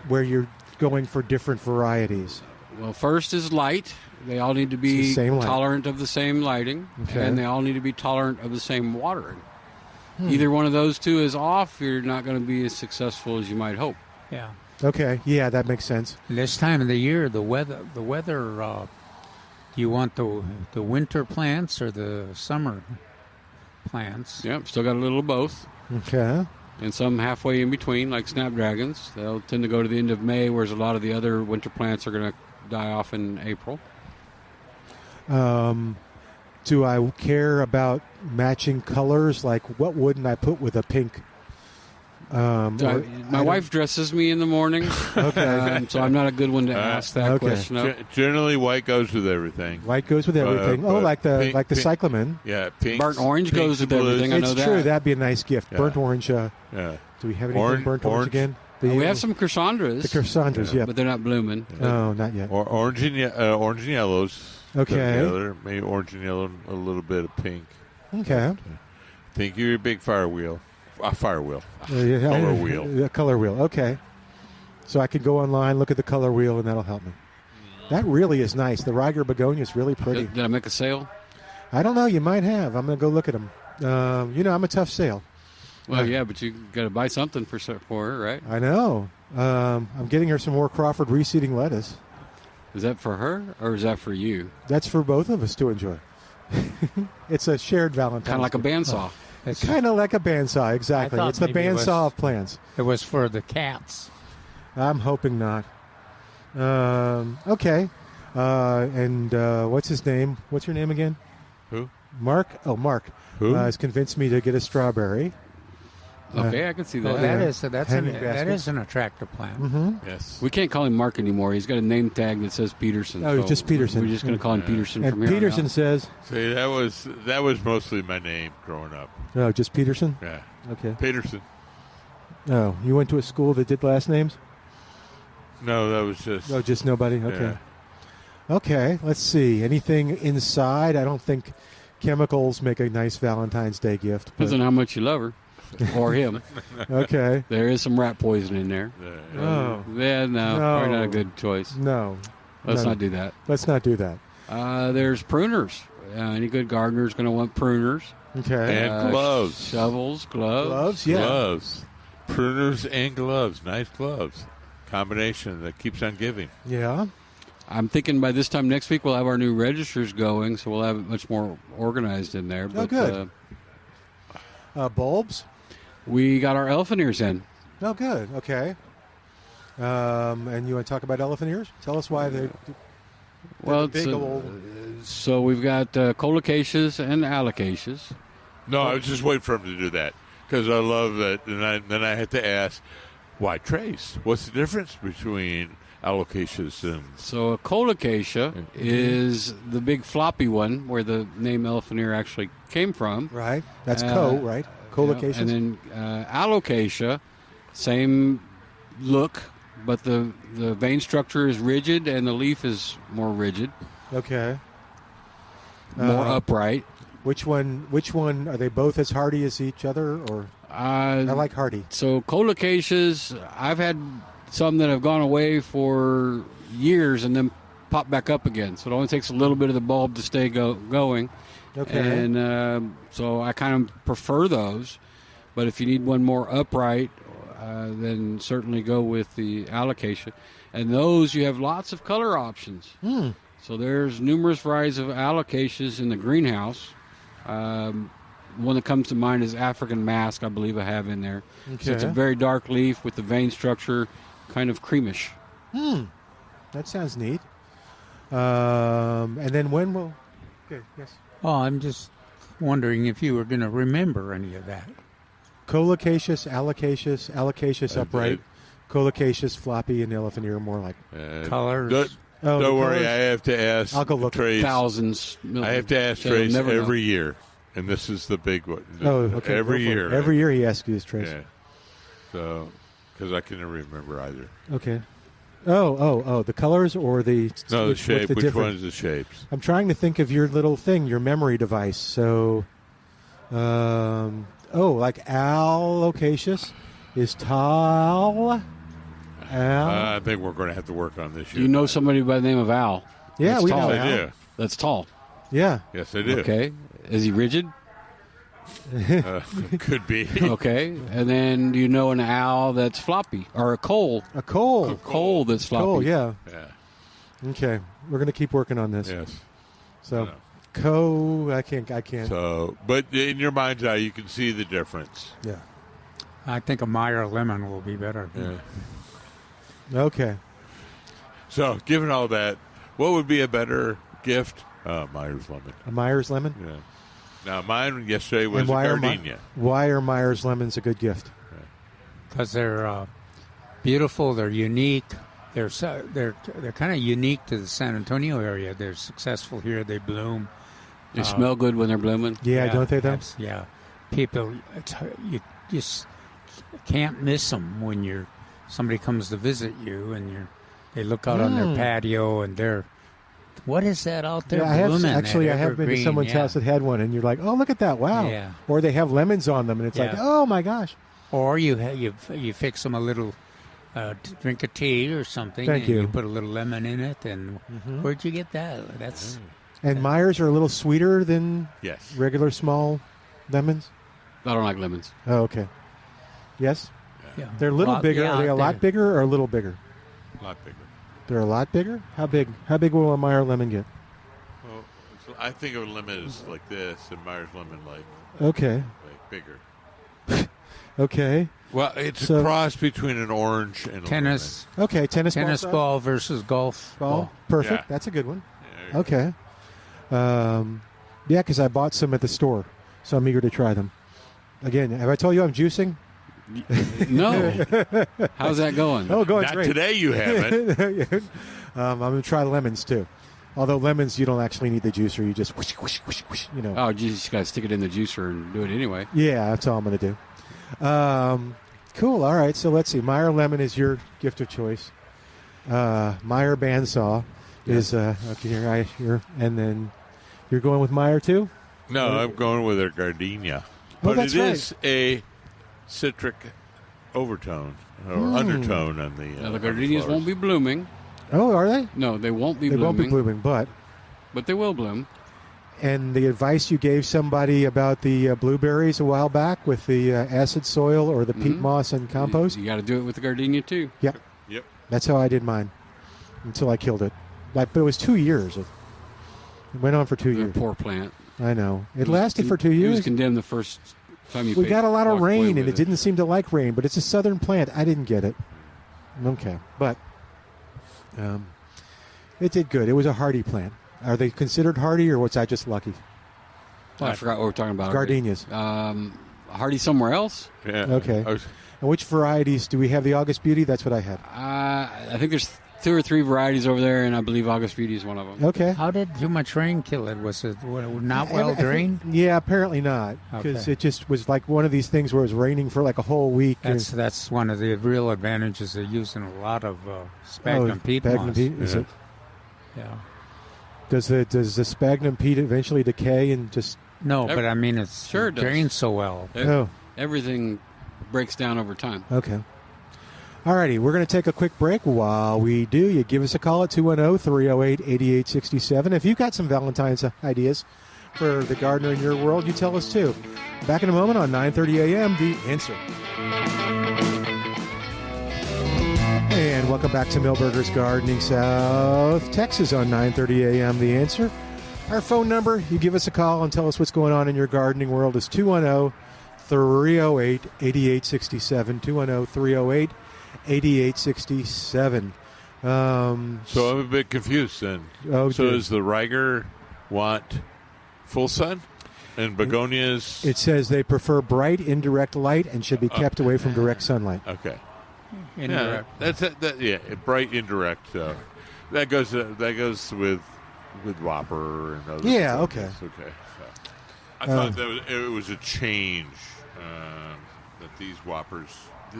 where you're going for different varieties? Well, first is light. They all need to be tolerant of the same lighting, and they all need to be tolerant of the same watering. Either one of those two is off, you're not going to be as successful as you might hope. Yeah. Okay. Yeah, that makes sense. This time of the year, the weather. Do you want the winter plants or the summer plants? Yep. Still got a little of both. Okay. And some halfway in between, like snapdragons. They'll tend to go to the end of May, whereas a lot of the other winter plants are going to die off in April. Do I care about matching colors? Like, what wouldn't I put with a pink? My wife dresses me in the morning. Okay. So I'm not a good one to ask that question. Generally, white goes with everything. White goes with everything. Like the cyclamen. Yeah, pink. Burnt orange goes with everything. I know that. It's true. That'd be a nice gift. Yeah. Burnt orange. Do we have anything burnt orange again? We have some chrysandras. The chrysandras, yeah. But they're not blooming. No, not yet. Or orange and yellows. Okay. Together. Maybe orange and yellow, a little bit of pink. Okay. Think you're a big fire wheel. Color wheel. A color wheel. Okay. So I can go online, look at the color wheel, and that'll help me. That really is nice. The Rieger begonia is really pretty. Did I make a sale? I don't know. You might have. I'm going to go look at them. I'm a tough sale. Well, yeah, but you got to buy something for her, right? I know. I'm getting her some more Crawford reseeding lettuce. Is that for her, or is that for you? That's for both of us to enjoy. It's a shared Valentine's. Kind of like a bandsaw. Oh. It's kind of like a bandsaw, exactly. It's the bandsaw of plants. It was for the cats. I'm hoping not. Okay. And what's his name? What's your name again? Who? Mark? Oh, Mark. Who? Has convinced me to get a strawberry. Okay, I can see that. Oh, that is an attractive plant. Mm-hmm. Yes. We can't call him Mark anymore. He's got a name tag that says Peterson. Oh, just Peterson. We're just going to call him Peterson And from here Peterson on out. says, See, that was mostly my name growing up. "Oh, just Peterson." Yeah. Okay. Peterson. Oh, you went to a school that did last names? No, that was just. Oh, just nobody. Okay. Yeah. Okay. Let's see. Anything inside? I don't think chemicals make a nice Valentine's Day gift. Depends on how much you love her or him. Okay. There is some rat poison in there. Oh. Yeah, no, probably not a good choice. No. Let's No. not do that. Let's not do that. There's pruners. Any good gardener is going to want pruners. Okay. And gloves. Shovels, gloves. Gloves, yeah. Gloves. Pruners and gloves. Nice gloves. Combination that keeps on giving. Yeah. I'm thinking by this time next week we'll have our new registers going, so we'll have it much more organized in there. But, good. Bulbs? We got our elephant ears in. Oh, good. Okay. And you want to talk about elephant ears? Tell us why they. Well, big old. So we've got colocaceous and alocaceous. No, I was just waiting for him to do that because I love that. And then I had to ask, why trace? What's the difference between alocaceous and... So a colocacia is the big floppy one where the name elephant ear actually came from. Right. That's right? Yeah, Colocaceous. and then alocacia, same look, but the vein structure is rigid and the leaf is more rigid, Okay. more upright. Which one? Are they both as hardy as each other, or I like hardy? So colocaceous, I've had some that have gone away for years and then pop back up again. So it only takes a little bit of the bulb to stay going. Okay. And so I kind of prefer those. But if you need one more upright, then certainly go with the alocacia. And those, you have lots of color options. So there's numerous varieties of alocaceas in the greenhouse. One that comes to mind is African Mask, I believe I have in there. Okay. So it's a very dark leaf with the vein structure kind of creamish. That sounds neat. And then when will? Okay. Yes. Oh, I'm just wondering if you were going to remember any of that. Colocaceous, alocaceous upright, colocaceous floppy, and elephant ear more like Colors. Don't worry, I have to ask. I'll go look. Trace. Thousands. I have to ask So Trace never know. every year, and this is the big one. Oh, okay. Every go for it. year. Every year he asks you this, Trace. Yeah. So, because I can never remember either. Okay. Oh, the colors or the No, the what's shape. Which difference? one's the shapes? I'm trying to think of your little thing, your memory device. So, like alocaceous is tall. Al. I think we're going to have to work on this. You know somebody by the name of Al. Yeah, That's we tall. know I Al. do. That's tall. Yeah. Yes, I do. Okay. Is he rigid? Could be. Okay. And then do you know an owl that's floppy? Or a coal? A coal. A coal that's floppy. Coal, yeah. Yeah. Okay. We're going to keep working on this. Yes. So, I can't. So, but in your mind's eye, you can see the difference. Yeah. I think a Meyer lemon will be better. Yeah. Okay. So, given all that, what would be a better gift? Myers lemon. A Myers lemon? Yeah. Now, mine yesterday was And a why gardenia. Why are Myers lemons a good gift? Because they're beautiful, they're unique, they're kind of unique to the San Antonio area. They're successful here. They bloom. They smell good when they're blooming. Yeah, don't they, though? Yeah. People, you just can't miss them when somebody comes to visit you and they look out on their patio and they're, what is that out there blooming? I have been to someone's house that had one, and you're like, oh, look at that, wow. Yeah. Or they have lemons on them, and it's like, oh, my gosh. Or you fix them a little drink of tea or something. Thank and you. You put a little lemon in it, and where'd you get that? That's And Myers are a little sweeter than regular small lemons? I don't like lemons. Oh, okay. Yes? yeah. They're a little bigger. Yeah, Are they a lot bigger or a little bigger? A lot bigger. They're a lot bigger? How big? How big will a Meyer lemon get? Well, I think of a lemon as like this, and Myers lemon like bigger. Okay. Well, it's a cross between an orange and tennis. a lemon. Okay, tennis ball versus golf ball. Perfect. Yeah. That's a good one. Yeah, Okay. Yeah, because I bought some at the store, so I'm eager to try them. Again, have I told you I'm juicing? No. How's that going? Oh, going Not great. today you haven't. I'm going to try lemons, too. Although lemons, you don't actually need the juicer. You just whoosh, whoosh, whoosh, whoosh, you know. Oh, you just got to stick it in the juicer and do it anyway. Yeah, that's all I'm going to do. Cool. All right. So let's see. Meyer lemon is your gift of choice. Meyer bandsaw is okay. And then you're going with Meyer too. No, I'm going with a gardenia. Oh, But that's it is a citric overtone or undertone on the. Now, the gardenias won't be blooming. Oh, are they? No, they won't be They blooming. won't be blooming, but They will bloom. and the advice you gave somebody about the blueberries a while back with the acid soil or the peat moss and compost. You got to do it with the gardenia too. Yep. Yep. That's how I did mine until I killed it. But it was 2 years. It went on for 2 The years. poor plant. I know. It lasted for 2 It was years. condemned the first time you We got a lot of walked away rain, with and it didn't seem to like rain, but it's a southern plant. I didn't get it. Okay. But it did good. It was a hardy plant. Are they considered hardy, or was I just lucky? I forgot what we're talking about. Gardenias. Hardy somewhere else? Yeah. Okay. And which varieties? Do we have the August Beauty? That's what I had. I think there's 2 or 3 varieties over there, and I believe August Beauty is one of them. Okay. How did too much rain kill it? Was it not well drained? Yeah, apparently not, because Okay. it just was like one of these things where it was raining for like a whole week. That's one of the real advantages of using a lot of sphagnum peat sphagnum moss. peat, is it? Yeah. Does the sphagnum peat eventually decay and just? No, but I mean it Sure does. drains so well. Everything breaks down over time. Okay. All righty, we're going to take a quick break. While we do, you give us a call at 210-308-8867. If you've got some Valentine's ideas for the gardener in your world, you tell us too. Back in a moment on 9:30 a.m., The Answer. And welcome back to Milberger's Gardening South Texas on 9:30 a.m., The Answer. Our phone number, you give us a call and tell us what's going on in your gardening world, is 210-308-8867, 210-308-8867. So I'm a bit confused then. Oh, so dear. does the Riger want full sun? And begonias? It says they prefer bright, indirect light and should be kept away from direct sunlight. Okay. Indirect. Yeah, bright, indirect. That goes with Whopper and other. Yeah, stuff. okay. That's okay. So, I thought it was a change that these Whoppers,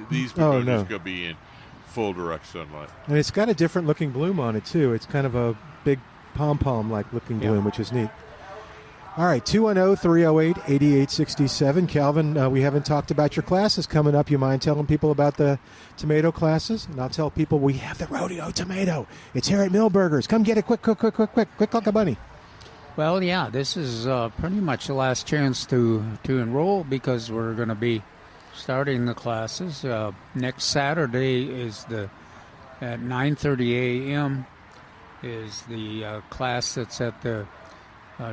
these begonias, could be in full direct sunlight. And it's got a different looking bloom on it too. It's kind of a big pom-pom like looking bloom, which is neat. All right, 210-308-8867. Calvin, we haven't talked about your classes coming up. You mind telling people about the tomato classes? And I'll tell people we have the rodeo tomato. It's here at Milberger's. Come get it quick like a bunny. Well, yeah, this is pretty much the last chance to enroll because we're going to be starting the classes. Next Saturday is at 9:30 a.m. is the class that's at the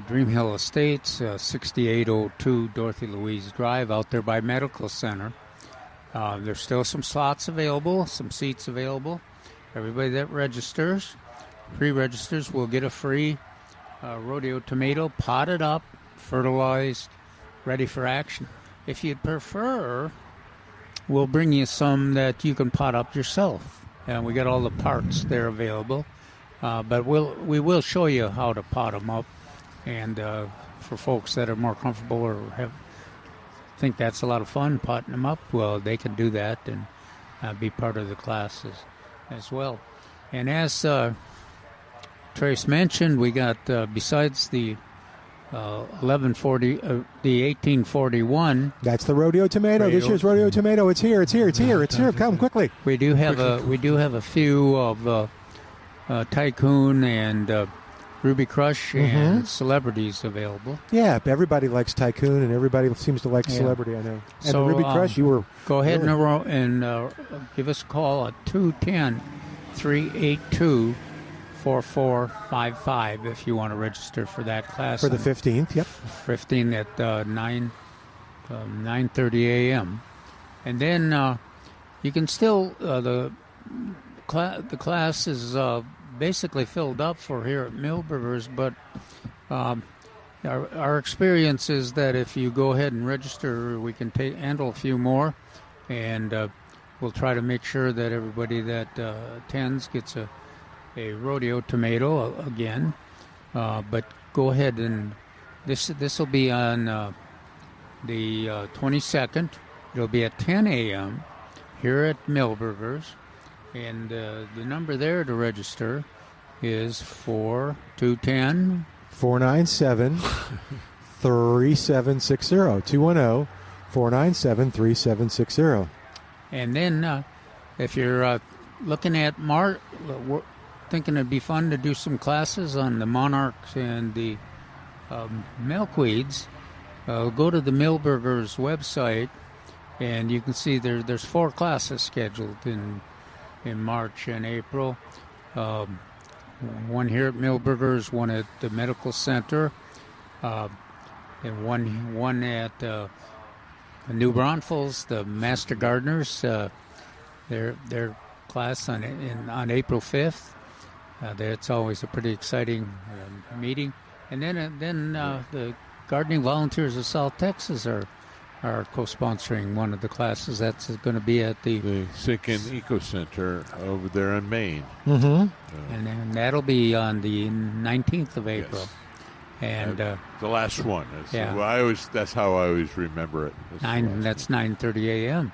Dream Hill Estates, 6802 Dorothy Louise Drive, out there by Medical Center. There's still some slots available, some seats available. Everybody that pre-registers will get a free rodeo tomato, potted up, fertilized, ready for action. If you'd prefer, we'll bring you some that you can pot up yourself. And we got all the parts there available. But we will show you how to pot them up. And for folks that are more comfortable or think that's a lot of fun potting them up, well, they can do that and be part of the classes as well. And as Trace mentioned, we got besides the 1841. That's the rodeo tomato. This year's rodeo tomato. It's here. Come quickly. We do have a few of Tycoon and Ruby Crush and Celebrities available. Yeah, everybody likes Tycoon, and everybody seems to like Celebrity, I know. And so, the Ruby Crush, you were... Go ahead and give us a call at 210-382-4455 if you want to register for that class. For the 15th, yep. 15 at 9:30 a.m. And then you can still... the class is... basically filled up for here at Milberger's, but our experience is that if you go ahead and register, we can handle a few more. and we'll try to make sure that everybody that attends gets a rodeo tomato again. But go ahead, and this will be on the 22nd. It'll be at 10 a.m. here at Milberger's, and the number there to register is 210 497 3760. 210 497 3760. And then if you're looking at we're thinking it'd be fun to do some classes on the monarchs and the milkweeds, go to the Milberger's website, and you can see there's 4 classes scheduled in March and April. One here at Milberger's, one at the medical center, and one at New Braunfels, the Master Gardeners, their class on April 5th. It's always a pretty exciting meeting. And then the Gardening Volunteers of South Texas are co-sponsoring one of the classes. That's going to be at the Sinkin Eco Center over there in Maine. Mm-hmm. And then that'll be on the 19th of April. Yes. And the last one. Yeah. That's how I always remember it. That's 9:30 a.m.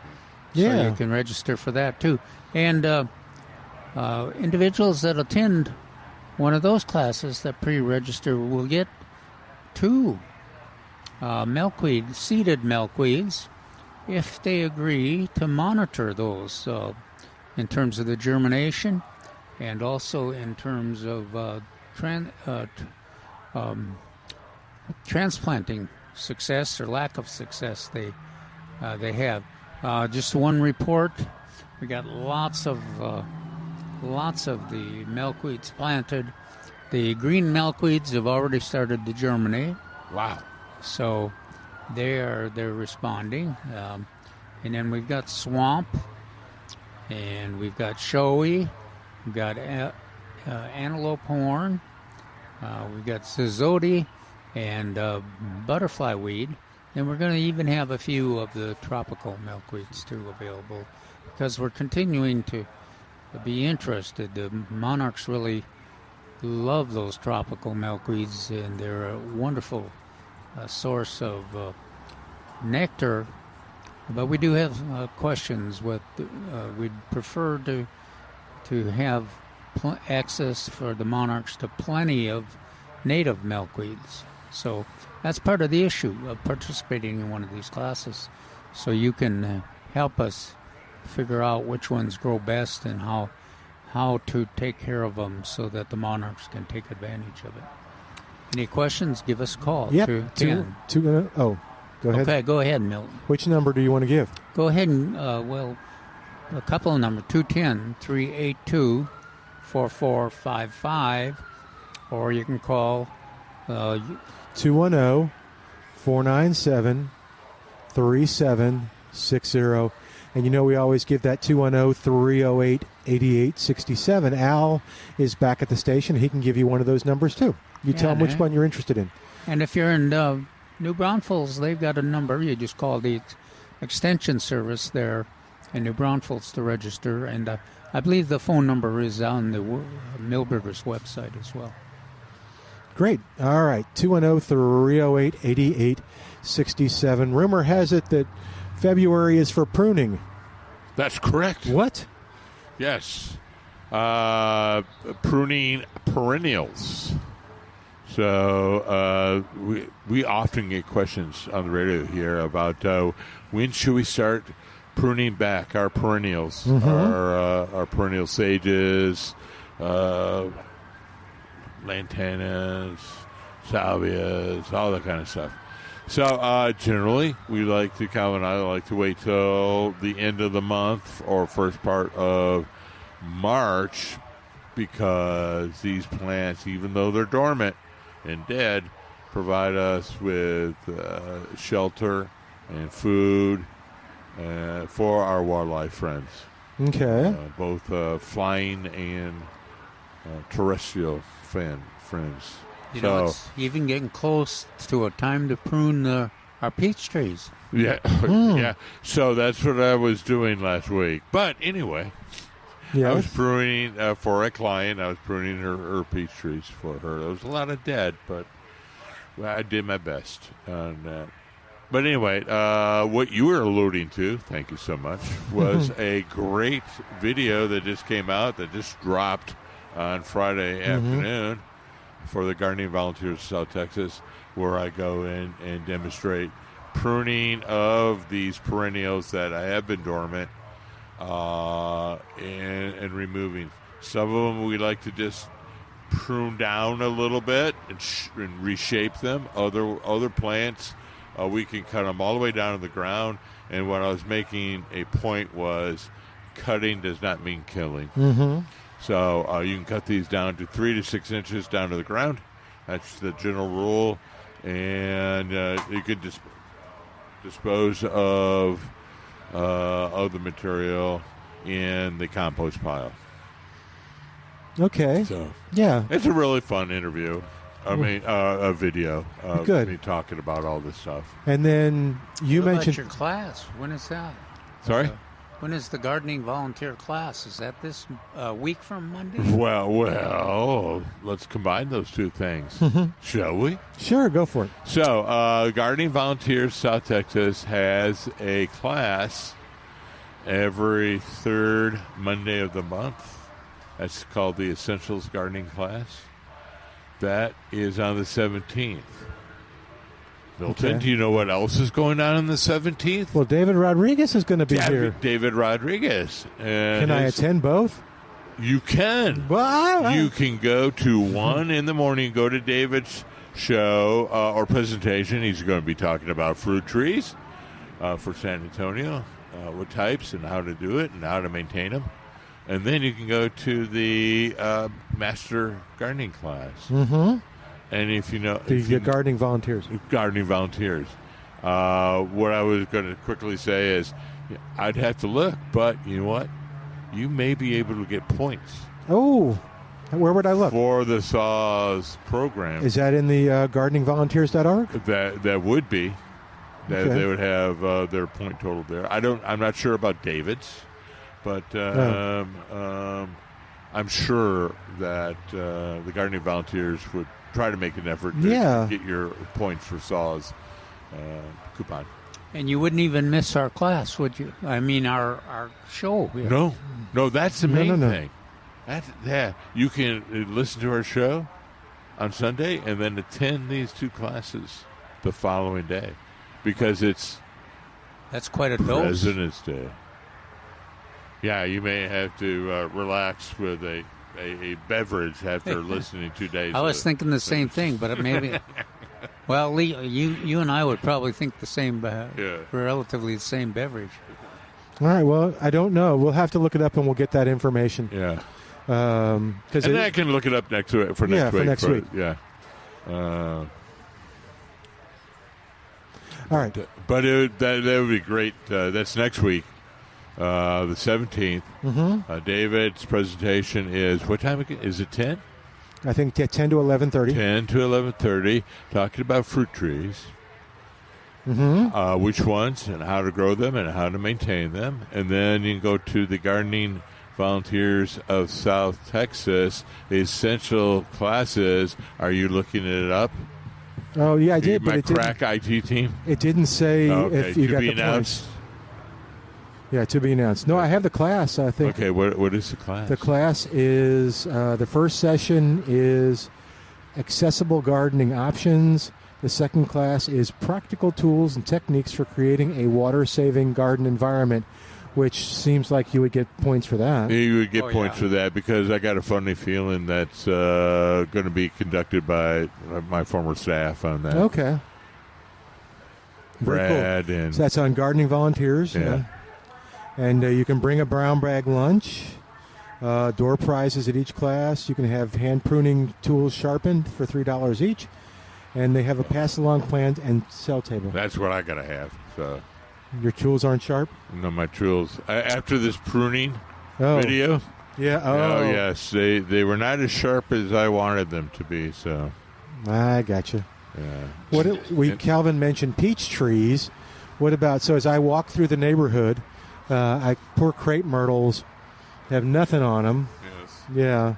Yeah. So you can register for that too. And individuals that attend one of those classes that pre-register will get 2 seeded milkweeds if they agree to monitor those in terms of the germination and also in terms of transplanting success or lack of success they have. Just one report: we got lots of the milkweeds planted. The green milkweeds have already started to germinate. Wow! So they're responding, and then we've got swamp, and we've got showy, we've got antelope horn. We've got Zizoti and butterfly weed. And we're going to even have a few of the tropical milkweeds, too, available because we're continuing to be interested. The monarchs really love those tropical milkweeds, and they're a wonderful source of nectar. But we do have questions. We'd prefer to have access for the monarchs to plenty of native milkweeds. So that's part of the issue of participating in one of these classes. So you can help us figure out which ones grow best and how to take care of them so that the monarchs can take advantage of it. Any questions? Give us a call. Yep. Go ahead. Okay, go ahead, Milton. Which number do you want to give? Go ahead and, a couple of numbers, 210-382-4455, or you can call 210-497-3760. And we always give that 210-308-8867. Al is back at the station. He can give you one of those numbers, too. You tell him which one you're interested in. And if you're in New Braunfels, they've got a number. You just call the extension service there in New Braunfels to register. And I believe the phone number is on the Milberger's website as well. Great. All right. 210-308-8867. Rumor has it that February is for pruning. That's correct. What? Yes. Pruning perennials. So we often get questions on the radio here about when should we start pruning back our perennials, our perennial sages, lantanas, salvias, all that kind of stuff. So generally, Calvin and I like to wait till the end of the month or first part of March, because these plants, even though they're dormant and dead, provide us with shelter and food for our wildlife friends. Okay. Both flying and terrestrial friends. It's even getting close to a time to prune the Our peach trees. Yeah, yeah. So that's what I was doing last week. But anyway, Yes. I was pruning for a client. I was pruning her peach trees for her. There was a lot of dead, but I did my best on that. But anyway, what you were alluding to, thank you so much, was a great video that just came out, that just dropped on Friday afternoon for the Gardening Volunteers of South Texas, where I go in and demonstrate pruning of these perennials that I have been dormant and removing. Some of them we like to just prune down a little bit and reshape them. Other plants, we can cut them all the way down to the ground. And what I was making a point was, cutting does not mean killing. So you can cut these down to 3 to 6 inches down to the ground. That's the general rule. And you could dispose of the material in the compost pile. Okay. So yeah, it's a really fun interview. I mean, a video of Good. me talking about all this stuff. And then you What mentioned about your class. When is that? Sorry? When is the gardening volunteer class? Is that this week from Monday? Well, let's combine those two things, shall we? Sure, go for it. So, Gardening Volunteers South Texas has a class every third Monday of the month. That's called the Essentials Gardening class. That is on the 17th. Milton, do you know what else is going on the 17th? Well, David Rodriguez is going to be here. David Rodriguez. Can I attend both? You can. Well, You can go to 1 in the morning, go to David's show or presentation. He's going to be talking about fruit trees for San Antonio, what types and how to do it and how to maintain them. And then you can go to the master gardening class. And if you know... The gardening volunteers. Gardening volunteers. What I was going to quickly say is I'd have to look, but you know what? You may be able to get points. Oh, where would I look? For the SAWS program. Is that in the gardeningvolunteers.org? That would be. Okay. They would have their point total there. I'm not sure about David's, but I'm sure that the gardening volunteers would try to make an effort to get your points for SAWS coupon. And you wouldn't even miss our class, would you? I mean, our show. No, that's the main thing. You can listen to our show on Sunday and then attend these two classes the following day, because that's quite a dose. President's Day. Yeah, you may have to relax with a beverage after listening 2 days. I was thinking the same thing, but maybe. Well, Lee, you and I would probably think the same, relatively the same beverage. All right, well, I don't know. We'll have to look it up, and we'll get that information. Yeah. And I can look it up next week. For next week. Yeah. All right. But that would be great. That's next week, the 17th. David's presentation is, what time again? Is it 10? I think 10 to 11:30. 10 to 11:30, talking about fruit trees. Which ones and how to grow them and how to maintain them. And then you can go to the Gardening Volunteers of South Texas essential classes. Are you looking it up? Oh, yeah, I did. My crack IT team? It didn't say if you got the announced. points. Yeah, to be announced. No, I have the class, I think. Okay, what is the class? The class is, the first session is accessible gardening options. The second class is practical tools and techniques for creating a water-saving garden environment, which seems like you would get points for that. You would get points for that, because I got a funny feeling that's going to be conducted by my former staff on that. Okay. Brad cool. and... So that's on Gardening Volunteers. Yeah. And you can bring a brown bag lunch. Door prizes at each class. You can have hand pruning tools sharpened for $3 each. And they have a pass-along plant and cell table. That's what I got to have. So your tools aren't sharp? No, my tools. After this pruning video. Yeah. Oh, yes. They were not as sharp as I wanted them to be. So I gotcha. Yeah. Calvin mentioned peach trees. What about, so as I walk through the neighborhood, poor crepe myrtles have nothing on them. Yes. Yeah.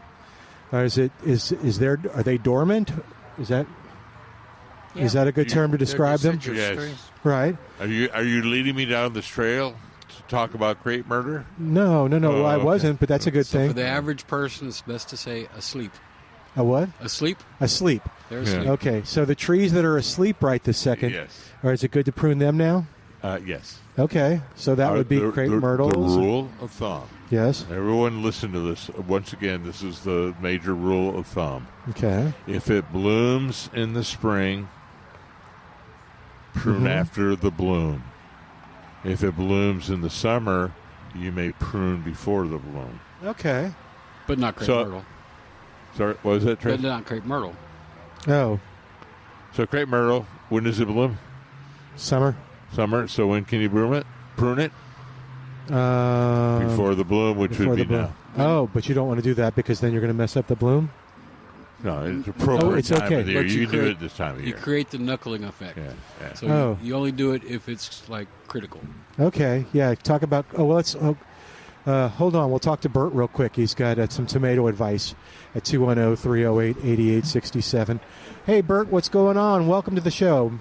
Are they dormant? Is that a good term to describe them? Yes. Right. Are you leading me down this trail to talk about crepe murder? No. Oh, I okay. wasn't, but that's a good thing. For the average person, it's best to say asleep. A what? Asleep? Asleep. They're asleep. Okay, so the trees that are asleep right this second, Yes. or is it good to prune them now? Yes. Okay, so that would be crepe myrtles. The rule of thumb. Yes. Everyone listen to this. Once again, this is the major rule of thumb. Okay. If it blooms in the spring, prune after the bloom. If it blooms in the summer, you may prune before the bloom. Okay. But not crepe myrtle. Sorry, what was that, Trey? But not crepe myrtle. Oh. So crepe myrtle, when does it bloom? Summer. So when can you prune it? Before the bloom, which would be now. Oh, but you don't want to do that because then you're going to mess up the bloom? No, it's appropriate it's time okay. of the year. But You can do it this time of year. You create the knuckling effect. Yeah. So you only do it if it's like critical. Okay, yeah. Talk about. Let's. Hold on. We'll talk to Bert real quick. He's got some tomato advice at 210-308-8867. Hey, Bert, what's going on? Welcome to the show.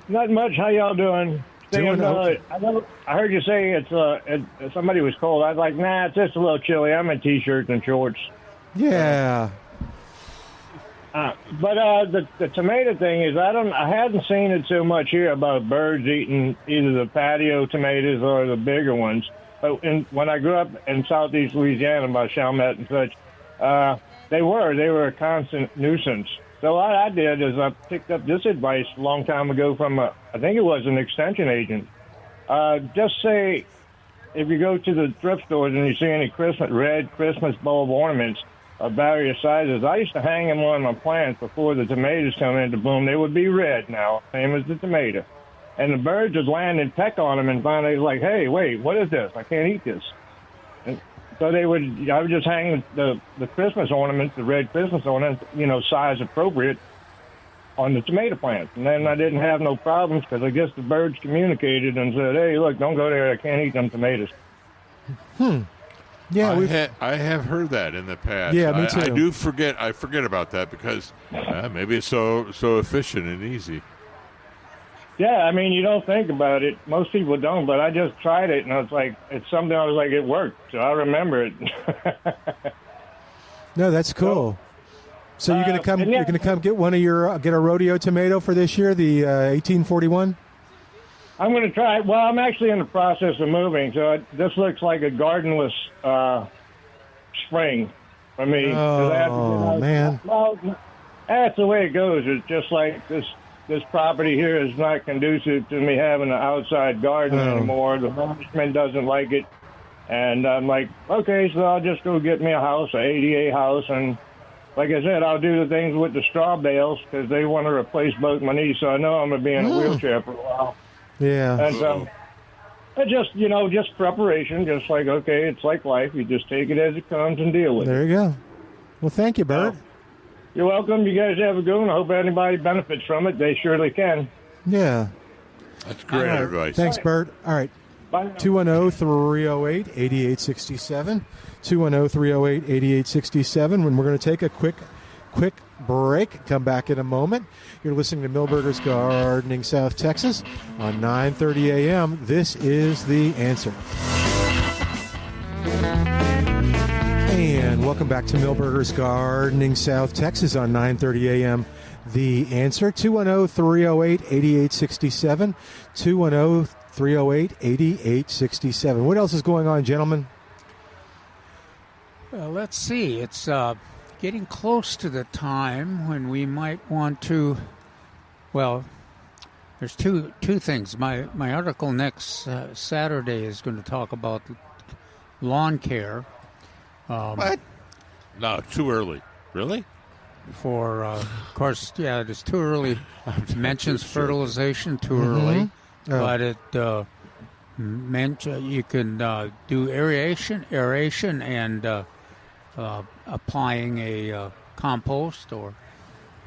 Not much. How y'all doing? Doing okay. I heard you say it's somebody was cold. I was like, nah, it's just a little chilly. I'm in t-shirts and shorts. Yeah. But the tomato thing is, I hadn't seen it so much here about birds eating either the patio tomatoes or the bigger ones. But when I grew up in southeast Louisiana by Chalmette and such, they were a constant nuisance. So what I did is I picked up this advice a long time ago from I think it was an extension agent. Just say if you go to the thrift stores and you see any red Christmas bulb ornaments of various sizes, I used to hang them on my plants before the tomatoes come into bloom. They would be red now, same as the tomato. And the birds would land and peck on them and finally like, hey, wait, what is this? I can't eat this. And so I would just hang the Christmas ornaments, the red Christmas ornaments, size appropriate on the tomato plants. And then I didn't have no problems because I guess the birds communicated and said, hey, look, don't go there. I can't eat them tomatoes. Yeah, I have heard that in the past. Yeah, me too. I do forget. I forget about that because maybe it's so efficient and easy. Yeah, I mean, you don't think about it. Most people don't, but I just tried it, and it's something I was like, it worked, so I remember it. No, that's cool. So you're gonna come? yeah. You're gonna come get get a rodeo tomato for this year, the 1841. I'm going to try it. Well, I'm actually in the process of moving, so this looks like a gardenless spring for me. Oh, man. Well, that's the way it goes. It's just like this property here is not conducive to me having an outside garden anymore. The management doesn't like it. And I'm like, okay, so I'll just go get me a house, an ADA house. And like I said, I'll do the things with the straw bales because they want to replace both my knees. So I know I'm going to be in a wheelchair for a while. Yeah. And just preparation, just like, okay, it's like life. You just take it as it comes and deal with it. There you go. Well, thank you, Bert. You're welcome. You guys have a good one. I hope anybody benefits from it. They surely can. Yeah. That's great advice. Thanks, Bert. All right. 210-308-8867. 210-308-8867. When we're going to take a quick break. Come back in a moment. You're listening to Milberger's Gardening South Texas on 9:30 a.m. This is The Answer. And welcome back to Milberger's Gardening South Texas on 9:30 a.m. The Answer. 210-308-8867. 210-308-8867. What else is going on, gentlemen? Well, let's see. It's getting close to the time when we might want to. Well, there's two things. My article next Saturday is going to talk about lawn care. What? No, too early. Really? Of course, yeah, it's too early. It mentions fertilization too early, but it you can do aeration, and applying a compost or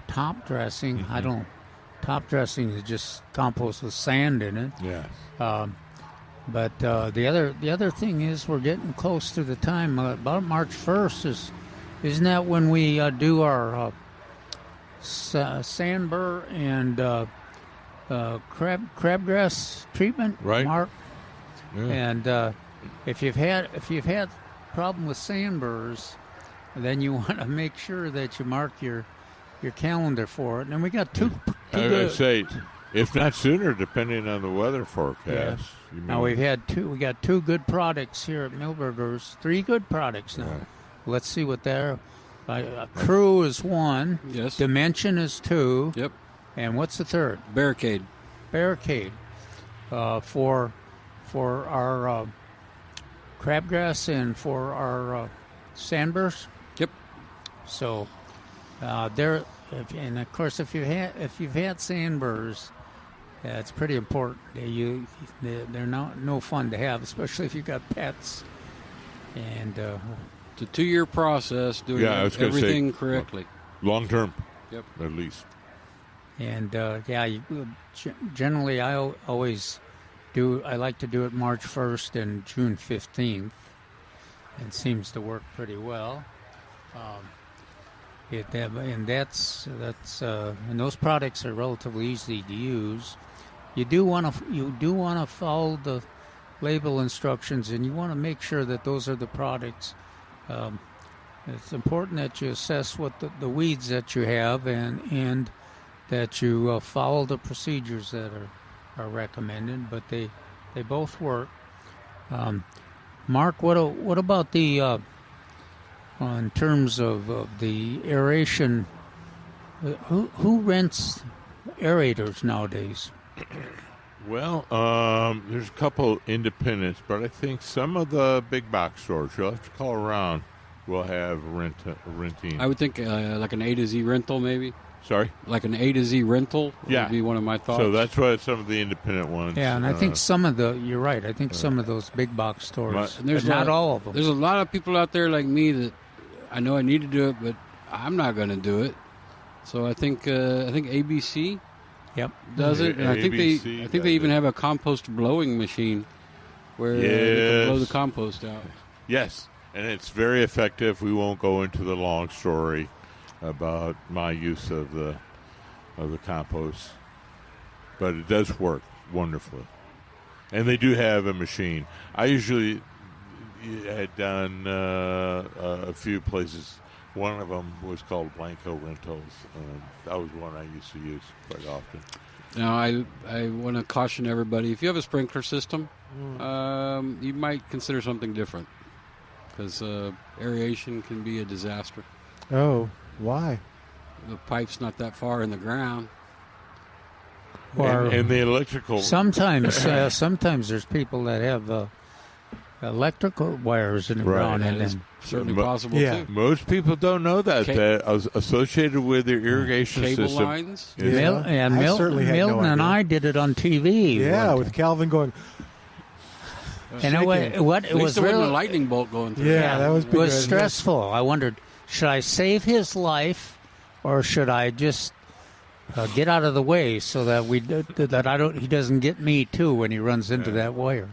top dressing. I don't. top dressing is just compost with sand in it. Yeah. But the other thing is we're getting close to the time. About March 1st isn't that when we do our sand burr and crabgrass treatment, right? Mark. Yeah. And if you've had problem with sand burrs, then you want to make sure that you mark your calendar for it. And we got two I good. would say, if not sooner, depending on the weather forecast. Yeah. Now we got two good products here at Milberger's. 3 good products now. Right. Let's see what they're. Crew is 1. Yes. Dimension is 2. Yep. And what's the third? Barricade. For our crabgrass and for our sandburrs. Yep. So and of course if you've had sandburrs, it's pretty important. They're no fun to have, especially if you've got pets. And it's a 2-year process doing everything correctly. Long term. Yep. At least. And generally I always do. I like to do it March 1st and June 15th. It seems to work pretty well. And those products are relatively easy to use. You do want to follow the label instructions, and you want to make sure that those are the products. It's important that you assess what the weeds that you have, and that you follow the procedures that are recommended. But they both work. Mark, what about the in terms of the aeration? Who rents aerators nowadays? Well, there's a couple independents, but I think some of the big box stores, you'll have to call around, will have renting. I would think like an A to Z rental, maybe. Sorry? Like an A to Z rental would be one of my thoughts. So that's what some of the independent ones. Yeah, and I think you're right. I think some of those big box stores, there's not all of them. There's a lot of people out there like me that I know I need to do it, but I'm not going to do it. So I think ABC does it, and I think they even have a compost blowing machine where they can blow the compost out. Yes, and it's very effective. We won't go into the long story about my use of the compost, but it does work wonderfully. And they do have a machine. I usually had done a few places. One of them was called Blanco Rentals, and that was one I used to use quite often. Now, I want to caution everybody, if you have a sprinkler system, you might consider something different, because aeration can be a disaster. Oh, why? The pipe's not that far in the ground. And the electrical... Sometimes there's people that have electrical wires in the ground. And it's certainly possible, too. Most people don't know that associated with their irrigation cable system. Lines? Milton and I did it on TV. Yeah, with Calvin going... And it was really a lightning bolt going through. Yeah, that was it was stressful. I wondered, should I save his life, or should I just get out of the way so that he doesn't get me too when he runs into that wire?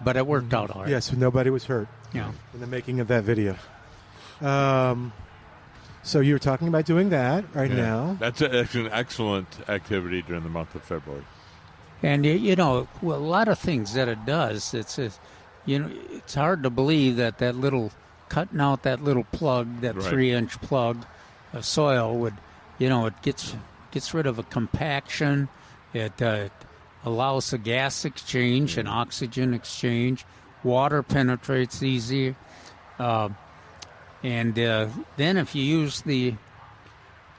But it worked out all right. Yes, nobody was hurt. Yeah. In the making of that video. So you were talking about doing that now. That's an excellent activity during the month of February. And a lot of things that it does. It's hard to believe that little cutting out that little plug, that 3-inch plug of soil would, it gets rid of a compaction. It allows a gas exchange and oxygen exchange. Water penetrates easier. And then if you use the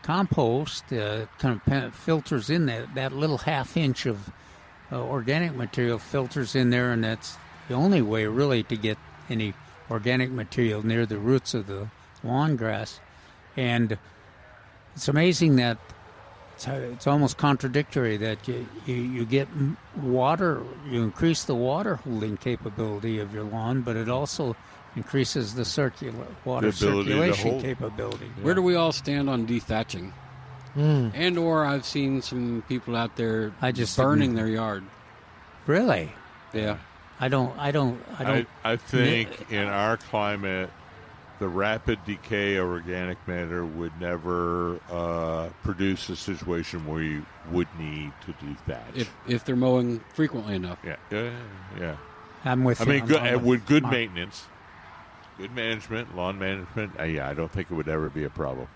compost, kind of filters in that little 1/2 inch of organic material filters in there, and that's the only way really to get any organic material near the roots of the lawn grass. And it's amazing that it's almost contradictory that you get water, you increase the water holding capability of your lawn, but it also increases the water circulation capability. Where do we all stand on dethatching? And or I've seen some people out there burning their yard. Really? Yeah. I don't. I think in our climate, the rapid decay of organic matter would never produce a situation where you would need to dethatch. If they're mowing frequently enough. Yeah. I'm with you. With good maintenance, good management, lawn management, I don't think it would ever be a problem.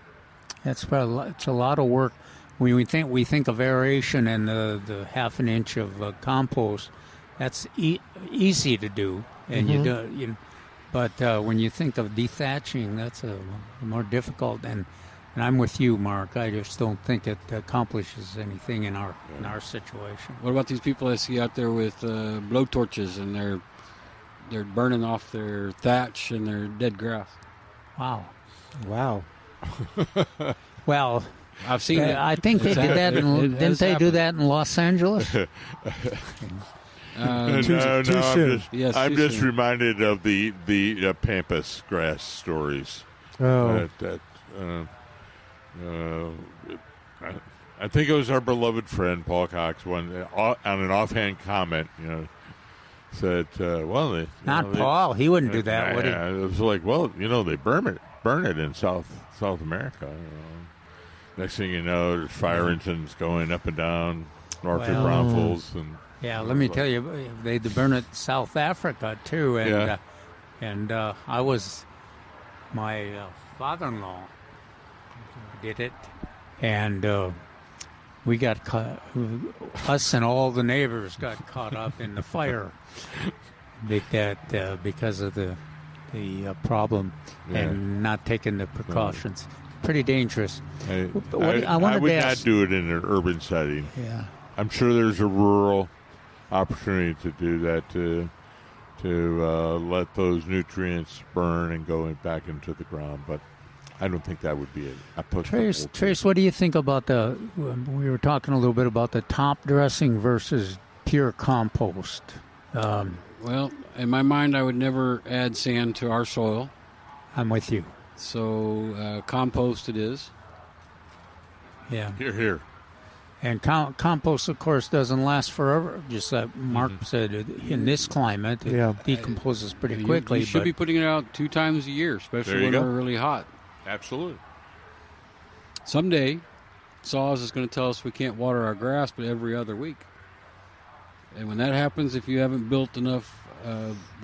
It's a lot of work. When we think of aeration and the half an inch of compost, that's easy to do, and you do. But when you think of dethatching, that's more difficult. And I'm with you, Mark. I just don't think it accomplishes anything in our situation. What about these people I see out there with blowtorches and they're burning off their thatch and their dead grass? Wow. Well, I've seen it. I think they did that. Didn't they do that in Los Angeles? Too soon. I'm just reminded of the pampas grass stories. Oh. I think it was our beloved friend Paul Cox on an offhand comment, said, Paul. He wouldn't do that, would he? It was like, they burn it in South America. Next thing you know, there's fire engines going up and down North of Braunfels. Let me tell you, they burn it in South Africa too, and my father-in-law did it, and we got us and all the neighbors got caught up in the fire because of the problem and not taking the precautions. Pretty dangerous. I would not do it in an urban setting. Yeah, I'm sure there's a rural opportunity to do that, to let those nutrients burn and go back into the ground, but I don't think that would be a Trace, what do you think about we were talking a little bit about the top dressing versus pure compost? Well, in my mind, I would never add sand to our soil. I'm with you. So compost it is. Yeah. Here. And compost, of course, doesn't last forever. Just like Mark said, in this climate, it decomposes pretty quickly. You should be putting it out 2 times a year, especially when we're really hot. Absolutely. Someday, SAWS is going to tell us we can't water our grass but every other week. And when that happens, if you haven't built enough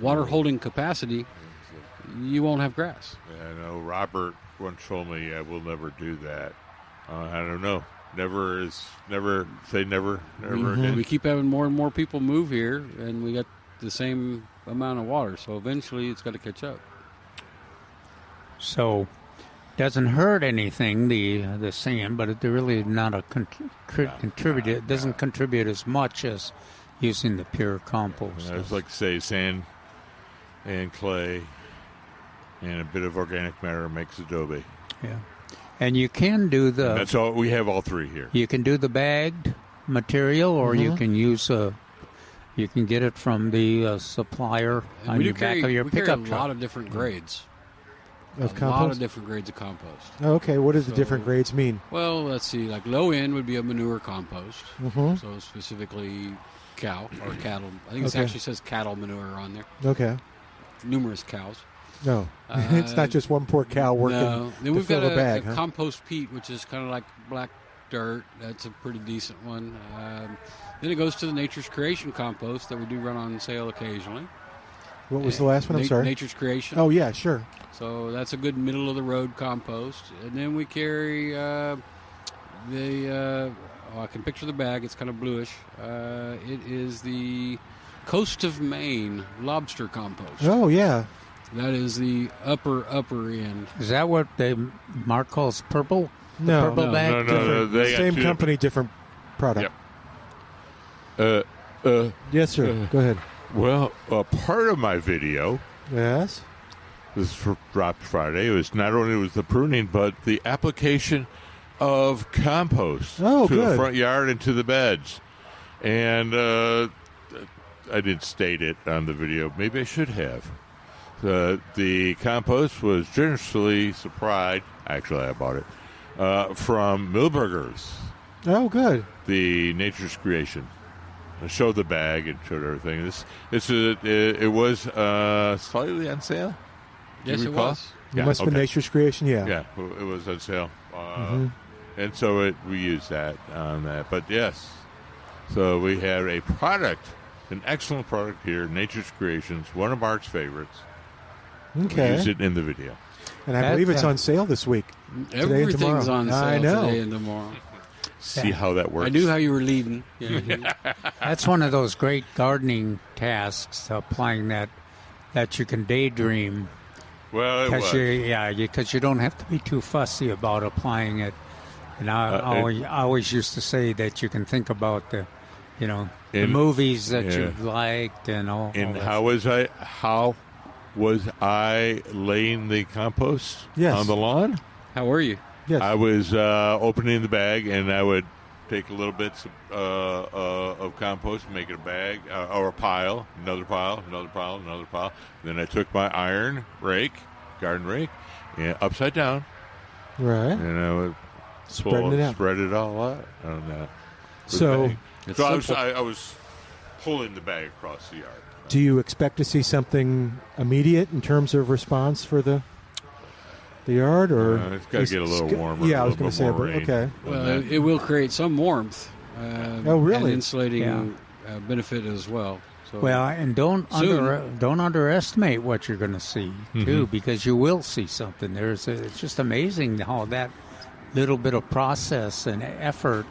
water holding capacity, you won't have grass. Yeah, I know Robert once told me I will never do that. I don't know. Never say never again. We keep having more and more people move here, and we got the same amount of water. So eventually it's got to catch up. So doesn't hurt anything, the sand, but it really not a contributor. It doesn't contribute as much as using the pure compost. I just like to say sand and clay and a bit of organic matter makes adobe. Yeah. And you can do that's all. We have all 3 here. You can do the bagged material, or you can use you can get it from the supplier on your back of your pickup truck. A lot of different grades. Of compost? A lot of different grades of compost. Okay, what does the different grades mean? Well, let's see. Like low end would be a manure compost. So specifically cow or cattle. I think it actually says cattle manure on there. Okay. Numerous cows. No, it's not just one poor cow working. No. Then we've fill got a bag, compost peat, which is kind of like black dirt. That's a pretty decent one. Then it goes to the Nature's Creation compost that we do run on sale occasionally. What was the last one? I'm sorry. Nature's Creation. Oh, yeah, sure. So that's a good middle-of-the-road compost. And then we carry I can picture the bag. It's kind of bluish. It is the Coast of Maine lobster compost. Oh, yeah. That is the upper end. Is that what Mark calls purple? No. Purple bag? No. Same company, different product. Yep. Yes, sir. Go ahead. Well, part of my video, yes, this dropped Friday, it was not only was the pruning, but the application of compost to the front yard and to the beds. And I didn't state it on the video. Maybe I should have. The compost was generously supplied. Actually, I bought it from Milberger's. Oh, good. The Nature's Creation. I showed the bag and showed everything. It was slightly on sale. Yes, it was. It must have been Nature's Creation, yeah. Yeah, it was on sale. And so we used that on that. But yes, so we have a product, an excellent product here, Nature's Creations, one of Mark's favorites. Okay. We used it in the video. And I believe it's on sale this week. Everything's on sale I know. today and tomorrow. See how that works. I knew how you were leading. Yeah. That's one of those great gardening tasks, applying that you can daydream. Well, because you don't have to be too fussy about applying it. And I always used to say that you can think about the movies that you've liked and all. And how was I laying the compost on the lawn? How were you? Yes. I was opening the bag, and I would take a little bits of compost, make it a bag or a pile, another pile, another pile, another pile. Then I took my iron rake, garden rake, upside down. Right. And I would spread it all out on that. So I was pulling the bag across the yard. Do you expect to see something immediate in terms of response for the yard, or it's got to get a little warmer? Yeah, I was going to say, okay. Well, it will create some warmth. Oh, really? And insulating benefit as well. So well, and don't underestimate what you're going to see too, because you will see something. It's just amazing how that little bit of process and effort,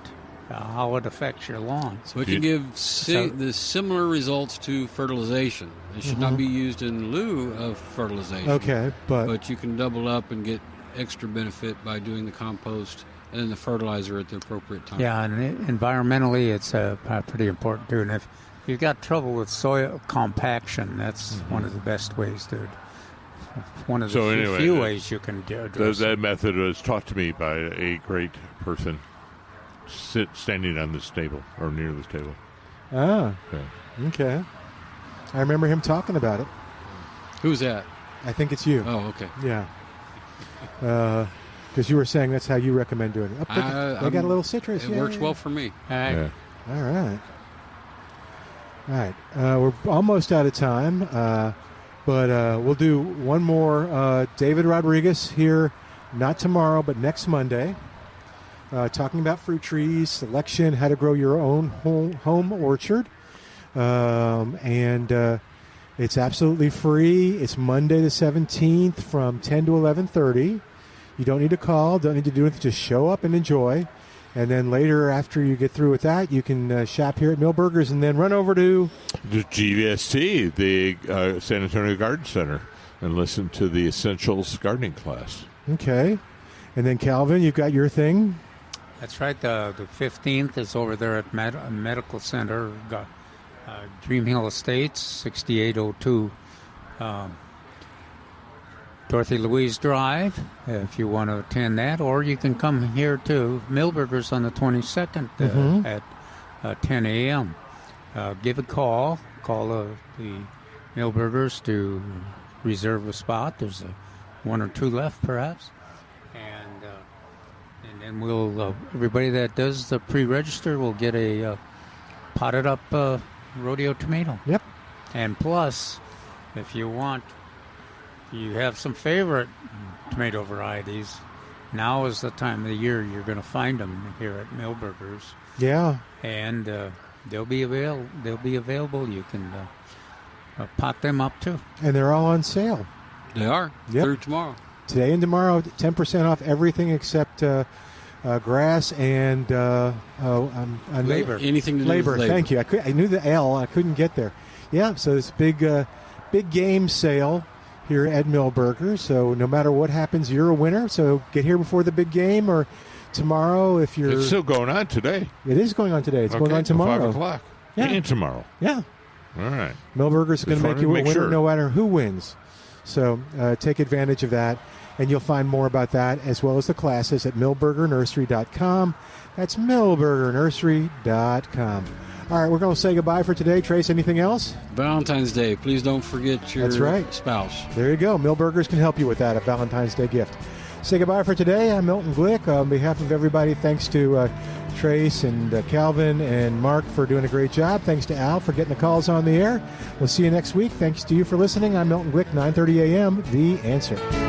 how it affects your lawn. So it can give the similar results to fertilization. It should not be used in lieu of fertilization. Okay, but you can double up and get extra benefit by doing the compost and then the fertilizer at the appropriate time. Yeah, and environmentally, it's pretty important too. And if you've got trouble with soil compaction, that's one of the best ways to. One of the few ways you can address that method was taught to me by a great person standing on this table or near this table. Ah, okay. I remember him talking about it. Who's that? I think it's you. Oh, okay. Yeah. Because you were saying that's how you recommend doing it. They got a little citrus. It works well for me. All right. We're almost out of time, but we'll do one more. David Rodriguez here, not tomorrow, but next Monday, talking about fruit trees, selection, how to grow your own home orchard. And it's absolutely free. It's Monday the 17th from 10 to 11:30. You don't need to call, don't need to do anything, just show up and enjoy. And then later, after you get through with that, you can shop here at Milberger's and then run over to the GVST, the San Antonio Garden Center, and listen to the Essentials Gardening class. Okay. And then, Calvin, you've got your thing. That's right. The 15th is over there at Medical Center, Dream Hill Estates, 6802 Dorothy Louise Drive, if you want to attend that. Or you can come here to Milberger's on the 22nd at 10 a.m. Give a call. Call the Milberger's to reserve a spot. There's one or two left, perhaps. And then we'll everybody that does the pre-register will get a potted up rodeo tomato. Yep. And plus, if you have some favorite tomato varieties, now is the time of the year you're going to find them here at Milberger's. Yeah. And they'll be available. You can pot them up too. And they're all on sale. They are. Yep. Through tomorrow. Today and tomorrow, 10% off everything except grass and labor. Anything to do labor. with labor. Thank you. I knew the L. I couldn't get there. Yeah, so it's big game sale here at Milberger. So no matter what happens, you're a winner. So get here before the big game or tomorrow if you're... It's still going on today. It is going on today. It's going on tomorrow. 5 o'clock. Yeah. And tomorrow. Yeah. All right. Milberger's going to make you a winner sure. no matter who wins. So take advantage of that. And you'll find more about that as well as the classes at milbergernursery.com. That's milbergernursery.com. All right, we're going to say goodbye for today. Trace, anything else? Valentine's Day. Please don't forget your That's right. spouse. There you go. Milberger's can help you with that, a Valentine's Day gift. say goodbye for today. I'm Milton Glick. On behalf of everybody, thanks to Trace and Calvin and Mark for doing a great job. Thanks to Al for getting the calls on the air. We'll see you next week. Thanks to you for listening. I'm Milton Glick, 9:30 a.m., The Answer.